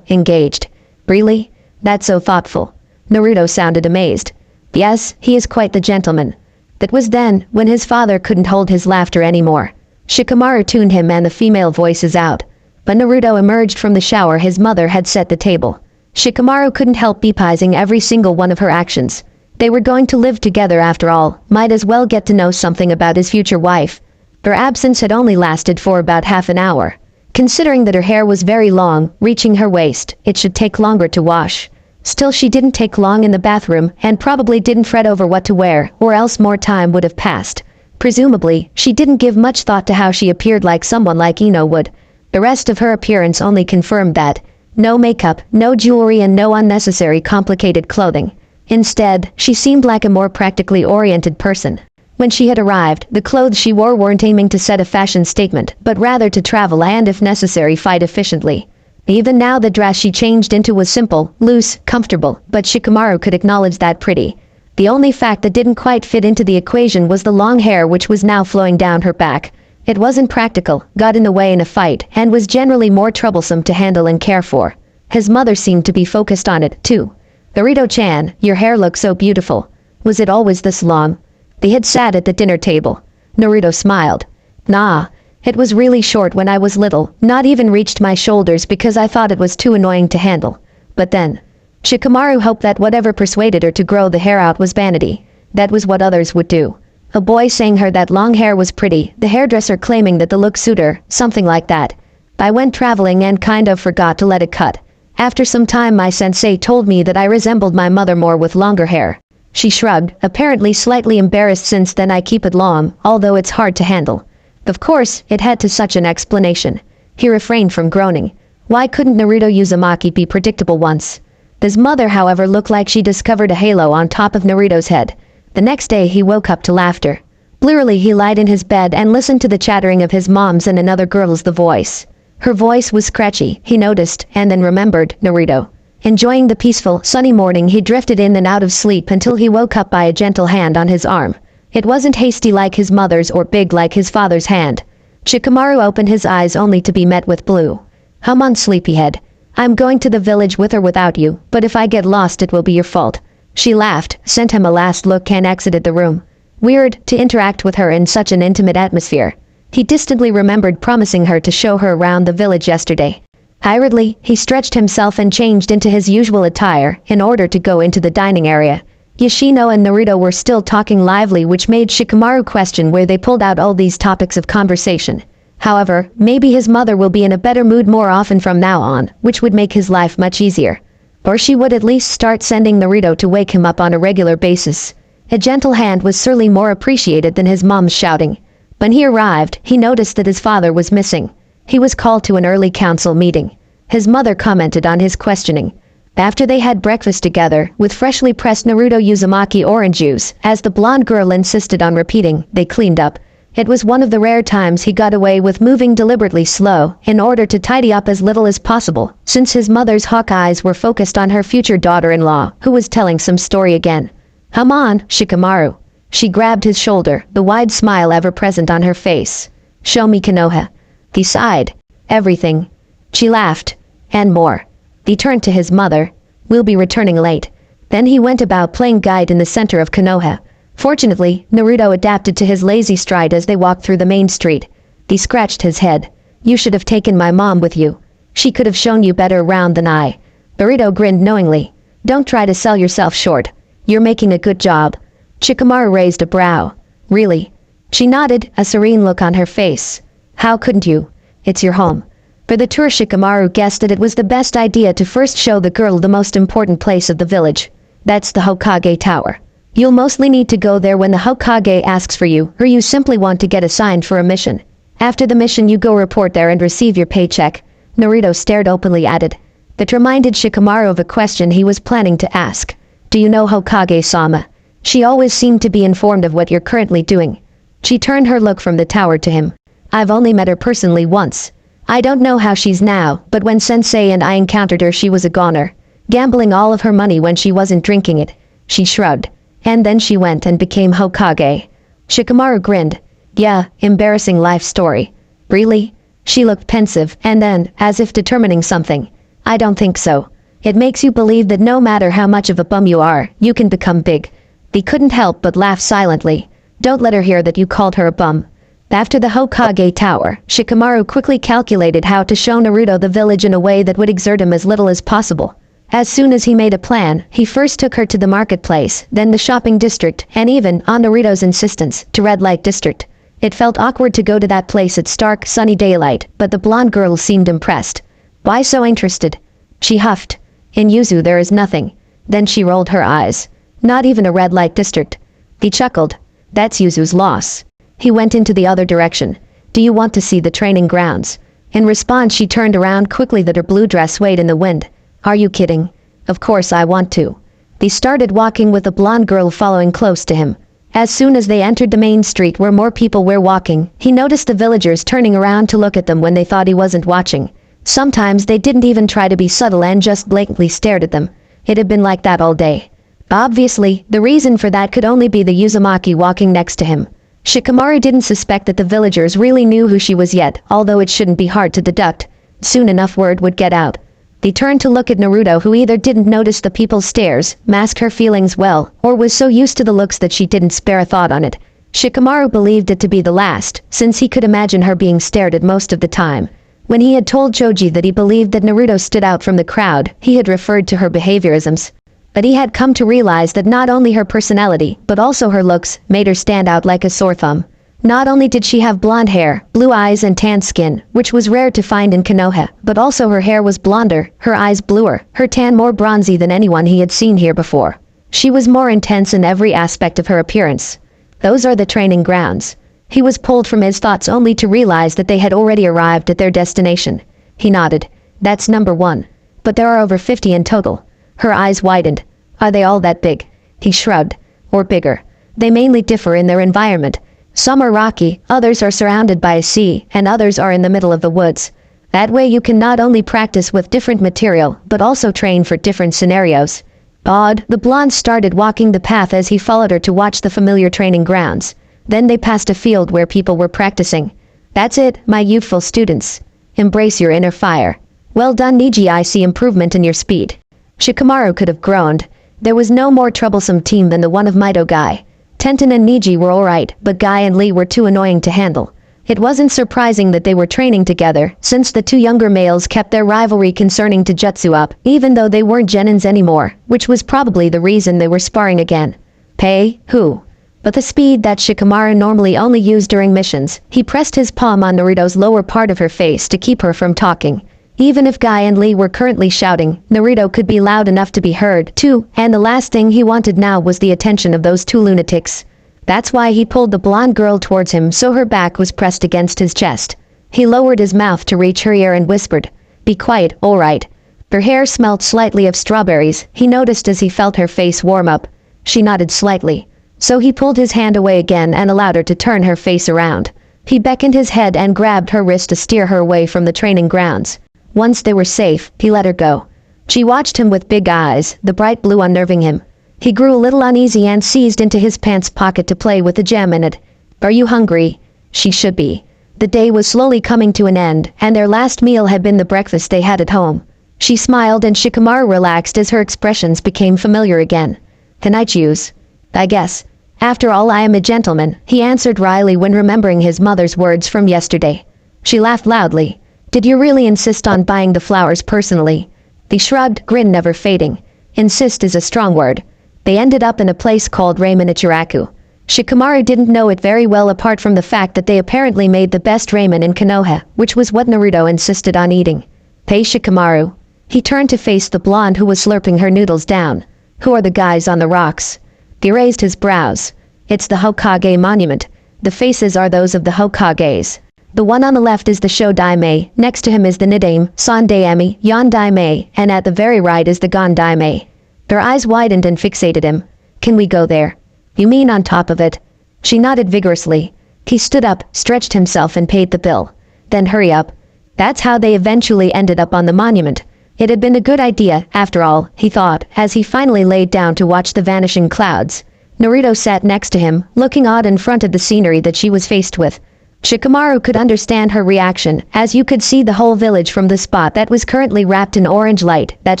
engaged. "Really? That's so thoughtful." Naruto sounded amazed. "Yes, he is quite the gentleman." That was then, when his father couldn't hold his laughter anymore. Shikamaru tuned him and the female voices out. When Naruto emerged from the shower, his mother had set the table. Shikamaru couldn't help bepising every single one of her actions. They were going to live together after all, might as well get to know something about his future wife. Her absence had only lasted for about half an hour. Considering that her hair was very long, reaching her waist, it should take longer to wash. Still, she didn't take long in the bathroom, and probably didn't fret over what to wear, or else more time would have passed. Presumably, she didn't give much thought to how she appeared like someone like Ino would. The rest of her appearance only confirmed that. No makeup, no jewelry, and no unnecessary complicated clothing. Instead, she seemed like a more practically oriented person. When she had arrived, the clothes she wore weren't aiming to set a fashion statement, but rather to travel and, if necessary, fight efficiently. Even now, the dress she changed into was simple, loose, comfortable, but Shikamaru could acknowledge that pretty. The only fact that didn't quite fit into the equation was the long hair, which was now flowing down her back. It wasn't practical, got in the way in a fight, and was generally more troublesome to handle and care for. His mother seemed to be focused on it, too. "Naruto-chan, your hair looks so beautiful. Was it always this long?" They had sat at the dinner table. Naruto smiled. "Nah, it was really short when I was little, not even reached my shoulders because I thought it was too annoying to handle. But then..." Shikamaru hoped that whatever persuaded her to grow the hair out was vanity. That was what others would do. A boy saying her that long hair was pretty, the hairdresser claiming that the look suited her, something like that. "I went traveling and kind of forgot to let it cut. After some time my sensei told me that I resembled my mother more with longer hair." She shrugged, apparently slightly embarrassed. "Since then I keep it long, although it's hard to handle." Of course, it had to such an explanation. He refrained from groaning. Why couldn't Naruto Uzumaki be predictable once? His mother, however, looked like she discovered a halo on top of Naruto's head. The next day he woke up to laughter. Blearily he lied in his bed and listened to the chattering of his mom's and another girl's voice. Her voice was scratchy, he noticed, and then remembered Naruto. Enjoying the peaceful, sunny morning, he drifted in and out of sleep until he woke up by a gentle hand on his arm. It wasn't hasty like his mother's or big like his father's hand. Shikamaru opened his eyes only to be met with blue. "Come on, sleepyhead. I'm going to the village with or without you, but if I get lost it will be your fault." She laughed, sent him a last look and exited the room. Weird to interact with her in such an intimate atmosphere. He distantly remembered promising her to show her around the village yesterday. Hurriedly, he stretched himself and changed into his usual attire in order to go into the dining area. Yoshino and Naruto were still talking lively, which made Shikamaru question where they pulled out all these topics of conversation. However, maybe his mother will be in a better mood more often from now on, which would make his life much easier. Or she would at least start sending Naruto to wake him up on a regular basis. A gentle hand was certainly more appreciated than his mom's shouting. When he arrived, he noticed that his father was missing. He was called to an early council meeting. His mother commented on his questioning. After they had breakfast together, with freshly pressed Naruto Uzumaki orange juice, as the blonde girl insisted on repeating, they cleaned up. It was one of the rare times he got away with moving deliberately slow, in order to tidy up as little as possible, since his mother's hawk eyes were focused on her future daughter-in-law, who was telling some story again. "Come on, Shikamaru." She grabbed his shoulder, the wide smile ever present on her face. "Show me Konoha." He sighed. "Everything." She laughed. "And more." He turned to his mother. "We'll be returning late." Then he went about playing guide in the center of Konoha. Fortunately, Naruto adapted to his lazy stride as they walked through the main street. He scratched his head. "You should have taken my mom with you. She could have shown you better around than I." Naruto grinned knowingly. "Don't try to sell yourself short. You're making a good job." Shikamaru raised a brow. "Really?" She nodded, a serene look on her face. "How couldn't you? It's your home." For the tour, Shikamaru guessed that it was the best idea to first show the girl the most important place of the village. That's the Hokage Tower. You'll mostly need to go there when the Hokage asks for you, or you simply want to get assigned for a mission. After the mission you go report there and receive your paycheck. Naruto stared openly at it. That reminded Shikamaru of a question he was planning to ask. "Do you know Hokage-sama? She always seemed to be informed of what you're currently doing." She turned her look from the tower to him. "I've only met her personally once. I don't know how she's now, but when Sensei and I encountered her she was a goner. Gambling all of her money when she wasn't drinking it." She shrugged. "And then she went and became Hokage." Shikamaru grinned. "Yeah, embarrassing life story." "Really?" She looked pensive, and then, as if determining something. "I don't think so. It makes you believe that no matter how much of a bum you are, you can become big." They couldn't help but laugh silently. "Don't let her hear that you called her a bum." After the Hokage Tower, Shikamaru quickly calculated how to show Naruto the village in a way that would exert him as little as possible. As soon as he made a plan, he first took her to the marketplace, then the shopping district, and even, on Naruto's insistence, to Red Light District. It felt awkward to go to that place at stark, sunny daylight, but the blonde girl seemed impressed. "Why so interested?" She huffed. "In Yuzu there is nothing." Then she rolled her eyes. "Not even a Red Light District." He chuckled. "That's Yuzu's loss." He went into the other direction. "Do you want to see the training grounds?" In response she turned around quickly that her blue dress swayed in the wind. "Are you kidding?" "Of course I want to." They started walking with the blonde girl following close to him. As soon as they entered the main street where more people were walking, he noticed the villagers turning around to look at them when they thought he wasn't watching. Sometimes they didn't even try to be subtle and just blatantly stared at them. It had been like that all day. Obviously, the reason for that could only be the Uzumaki walking next to him. Shikamaru didn't suspect that the villagers really knew who she was yet, although it shouldn't be hard to deduct. Soon enough word would get out. They turned to look at Naruto, who either didn't notice the people's stares, mask her feelings well, or was so used to the looks that she didn't spare a thought on it. Shikamaru believed it to be the last, since he could imagine her being stared at most of the time. When he had told Choji that he believed that Naruto stood out from the crowd, he had referred to her behaviorisms. But he had come to realize that not only her personality, but also her looks, made her stand out like a sore thumb. Not only did she have blonde hair, blue eyes and tan skin, which was rare to find in Konoha, but also her hair was blonder, her eyes bluer, her tan more bronzy than anyone he had seen here before. She was more intense in every aspect of her appearance. Those are the training grounds. He was pulled from his thoughts only to realize that they had already arrived at their destination. He nodded. That's number 1. But there are over 50 in total. Her eyes widened. Are they all that big? He shrugged. Or bigger. They mainly differ in their environment. Some are rocky, others are surrounded by a sea, and others are in the middle of the woods. That way you can not only practice with different material, but also train for different scenarios. Odd, the blonde started walking the path as he followed her to watch the familiar training grounds. Then they passed a field where people were practicing. That's it, my youthful students. Embrace your inner fire. Well done, Niji. I see improvement in your speed. Shikamaru could have groaned. There was no more troublesome team than the one of Mito Guy. Tenten and Niji were alright, but Guy and Lee were too annoying to handle. It wasn't surprising that they were training together, since the two younger males kept their rivalry concerning Taijutsu up, even though they weren't genins anymore, which was probably the reason they were sparring again. Pei, who? But the speed that Shikamaru normally only used during missions, he pressed his palm on Naruto's lower part of her face to keep her from talking. Even if Guy and Lee were currently shouting, Naruto could be loud enough to be heard, too, and the last thing he wanted now was the attention of those two lunatics. That's why he pulled the blonde girl towards him so her back was pressed against his chest. He lowered his mouth to reach her ear and whispered, "Be quiet, all right." Her hair smelled slightly of strawberries, he noticed as he felt her face warm up. She nodded slightly. So he pulled his hand away again and allowed her to turn her face around. He beckoned his head and grabbed her wrist to steer her away from the training grounds. Once they were safe, he let her go. She watched him with big eyes, the bright blue unnerving him. He grew a little uneasy and seized into his pants pocket to play with the gem in it. "Are you hungry?" She should be. The day was slowly coming to an end, and their last meal had been the breakfast they had at home. She smiled and Shikamaru relaxed as her expressions became familiar again. "Can I choose?" "I guess. After all, I am a gentleman," he answered wryly when remembering his mother's words from yesterday. She laughed loudly. "Did you really insist on buying the flowers personally?" He shrugged, grin never fading. Insist is a strong word. They ended up in a place called Ramen Ichiraku. Shikamaru didn't know it very well apart from the fact that they apparently made the best ramen in Konoha, which was what Naruto insisted on eating. "Hey Shikamaru." He turned to face the blonde who was slurping her noodles down. "Who are the guys on the rocks?" He raised his brows. "It's the Hokage monument. The faces are those of the Hokages. The one on the left is the Shodaime, next to him is the Nidaime, Sandaime, Yondaime, and at the very right is the Gondaime." Her eyes widened and fixated him. "Can we go there?" "You mean on top of it?" She nodded vigorously. He stood up, stretched himself and paid the bill. "Then hurry up." That's how they eventually ended up on the monument. It had been a good idea, after all, he thought, as he finally laid down to watch the vanishing clouds. Naruto sat next to him, looking odd in front of the scenery that she was faced with. Shikamaru could understand her reaction, as you could see the whole village from the spot that was currently wrapped in orange light that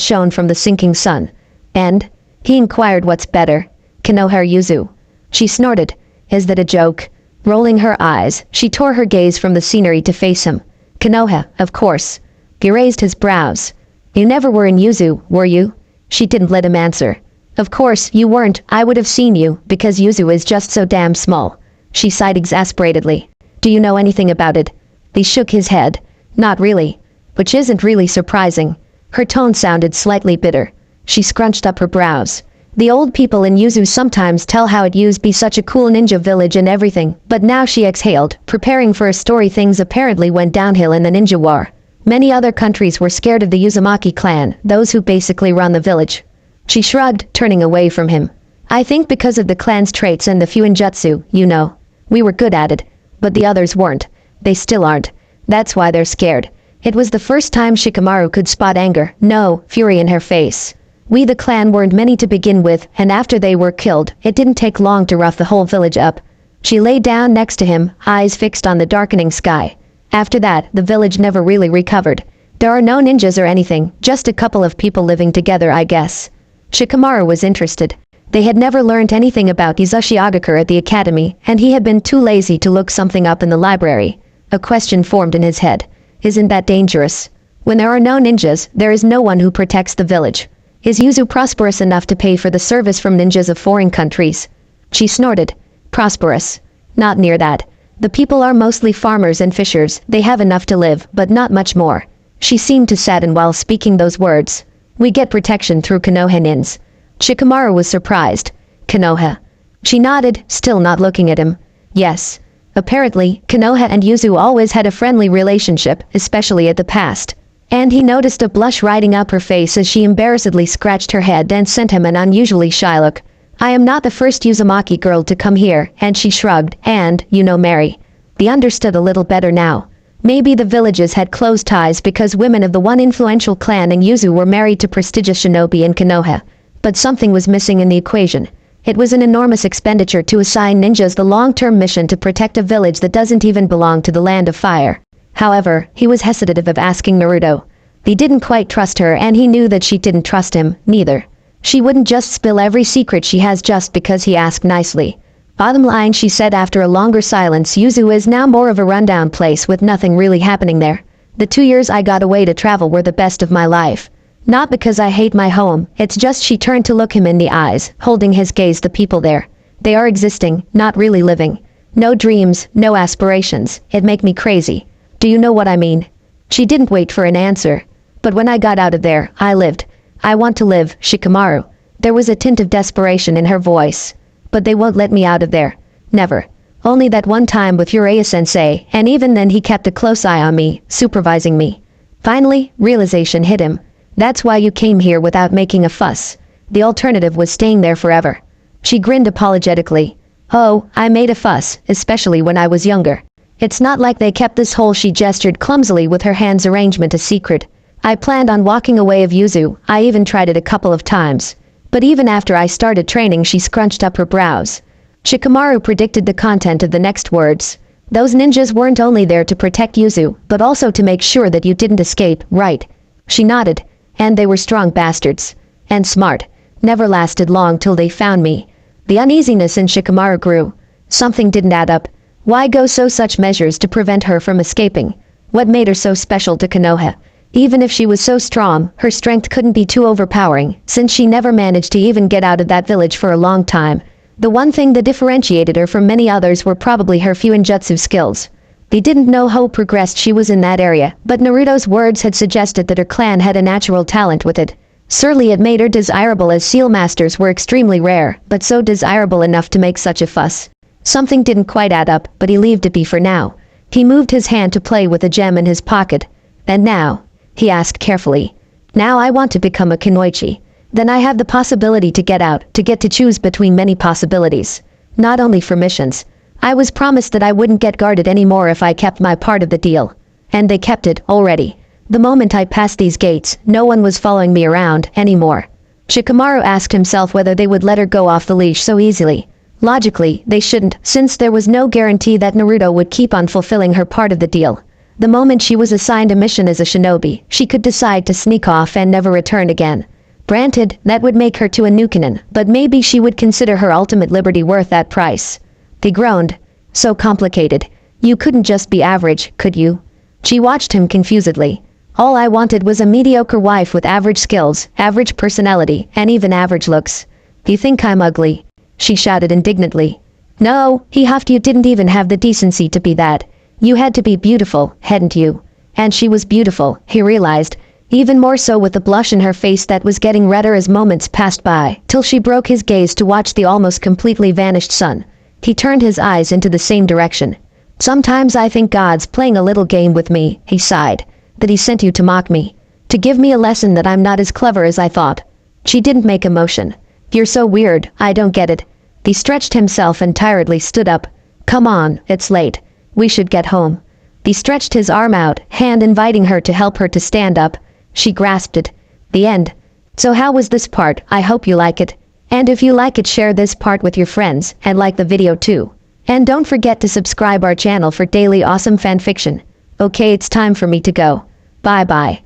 shone from the sinking sun. "And?" he inquired. "What's better? Konoha or Yuzu?" She snorted. "Is that a joke?" Rolling her eyes, she tore her gaze from the scenery to face him. "Konoha, of course." He raised his brows. "You never were in Yuzu, were you?" She didn't let him answer. "Of course you weren't. I would have seen you, because Yuzu is just so damn small." She sighed exasperatedly. "Do you know anything about it?" He shook his head. "Not really." Which isn't really surprising. Her tone sounded slightly bitter. She scrunched up her brows. "The old people in Yuzu sometimes tell how it used to be such a cool ninja village and everything, but now," she exhaled, preparing for a story. "Things apparently went downhill in the ninja war. Many other countries were scared of the Uzumaki clan, those who basically run the village." She shrugged, turning away from him. "I think because of the clan's traits and the Fuinjutsu, you know. We were good at it. But the others weren't. They still aren't. That's why they're scared." It was the first time Shikamaru could spot anger, no, fury in her face. "We the clan weren't many to begin with, and after they were killed, it didn't take long to rough the whole village up." She lay down next to him, eyes fixed on the darkening sky. "After that, the village never really recovered. There are no ninjas or anything, just a couple of people living together, I guess." Shikamaru was interested. They had never learned anything about Izushiogakure at the academy, and he had been too lazy to look something up in the library. A question formed in his head. Isn't that dangerous? When there are no ninjas, there is no one who protects the village. Is Yuzu prosperous enough to pay for the service from ninjas of foreign countries? She snorted. "Prosperous? Not near that. The people are mostly farmers and fishers. They have enough to live, but not much more." She seemed to sadden while speaking those words. "We get protection through Konoha nins." Shikamaru was surprised. "Konoha?" She nodded, still not looking at him. "Yes. Apparently, Konoha and Yuzu always had a friendly relationship, especially at the past. And he noticed a blush riding up her face as she embarrassedly scratched her head and sent him an unusually shy look. I am not the first Uzumaki girl to come here, and she shrugged, and, Mary. They understood a little better now. Maybe the villages had closed ties because women of the one influential clan in Yuzu were married to prestigious shinobi in Konoha. But something was missing in the equation. It was an enormous expenditure to assign ninjas the long-term mission to protect a village that doesn't even belong to the Land of Fire. However, he was hesitant of asking Naruto. He didn't quite trust her, and he knew that she didn't trust him, neither. She wouldn't just spill every secret she has just because he asked nicely. Bottom line, she said after a longer silence, Yuzu is now more of a rundown place with nothing really happening there. The 2 years I got away to travel were the best of my life. Not because I hate my home, it's just she turned to look him in the eyes, holding his gaze. The people there. They are existing, not really living. No dreams, no aspirations. It make me crazy. Do you know what I mean? She didn't wait for an answer. But when I got out of there, I lived. I want to live, Shikamaru. There was a tint of desperation in her voice. But they won't let me out of there. Never. Only that one time with Uraya-sensei, and even then he kept a close eye on me, supervising me. Finally, realization hit him. That's why you came here without making a fuss. The alternative was staying there forever. She grinned apologetically. Oh, I made a fuss, especially when I was younger. It's not like they kept this whole— she gestured clumsily with her hands arrangement a secret. I planned on walking away of Yuzu. I even tried it a couple of times. But even after I started training, she scrunched up her brows. Shikamaru predicted the content of the next words. Those ninjas weren't only there to protect Yuzu, but also to make sure that you didn't escape, right? She nodded. And they were strong bastards. And smart. Never lasted long till they found me. The uneasiness in Shikamaru grew. Something didn't add up. Why go such measures to prevent her from escaping? What made her so special to Konoha? Even if she was so strong, her strength couldn't be too overpowering, since she never managed to even get out of that village for a long time. The one thing that differentiated her from many others were probably her fuinjutsu skills. They didn't know how progressed she was in that area, but Naruto's words had suggested that her clan had a natural talent with it. Certainly it made her desirable, as seal masters were extremely rare, but so desirable enough to make such a fuss. Something didn't quite add up, but he leaved it be for now. He moved his hand to play with a gem in his pocket. And now? He asked carefully. Now I want to become a kunoichi. Then I have the possibility to get out, to get to choose between many possibilities. Not only for missions. I was promised that I wouldn't get guarded anymore if I kept my part of the deal. And they kept it, already. The moment I passed these gates, no one was following me around, anymore. Shikamaru asked himself whether they would let her go off the leash so easily. Logically, they shouldn't, since there was no guarantee that Naruto would keep on fulfilling her part of the deal. The moment she was assigned a mission as a shinobi, she could decide to sneak off and never return again. Granted, that would make her to a Nukenin, but maybe she would consider her ultimate liberty worth that price. They groaned. So complicated. You couldn't just be average, could you? She watched him confusedly. All I wanted was a mediocre wife with average skills, average personality, and even average looks. You think I'm ugly? She shouted indignantly. No, he huffed. You didn't even have the decency to be that. You had to be beautiful, hadn't you? And she was beautiful, he realized. Even more so with the blush in her face that was getting redder as moments passed by, till she broke his gaze to watch the almost completely vanished sun. He turned his eyes into the same direction. Sometimes I think God's playing a little game with me, he sighed. That he sent you to mock me. To give me a lesson that I'm not as clever as I thought. She didn't make a motion. You're so weird, I don't get it. He stretched himself and tiredly stood up. Come on, it's late. We should get home. He stretched his arm out, hand inviting her to help her to stand up. She grasped it. The end. So how was this part? I hope you like it. And if you like it, share this part with your friends, and like the video too. And don't forget to subscribe our channel for daily awesome fanfiction. Okay, it's time for me to go. Bye bye.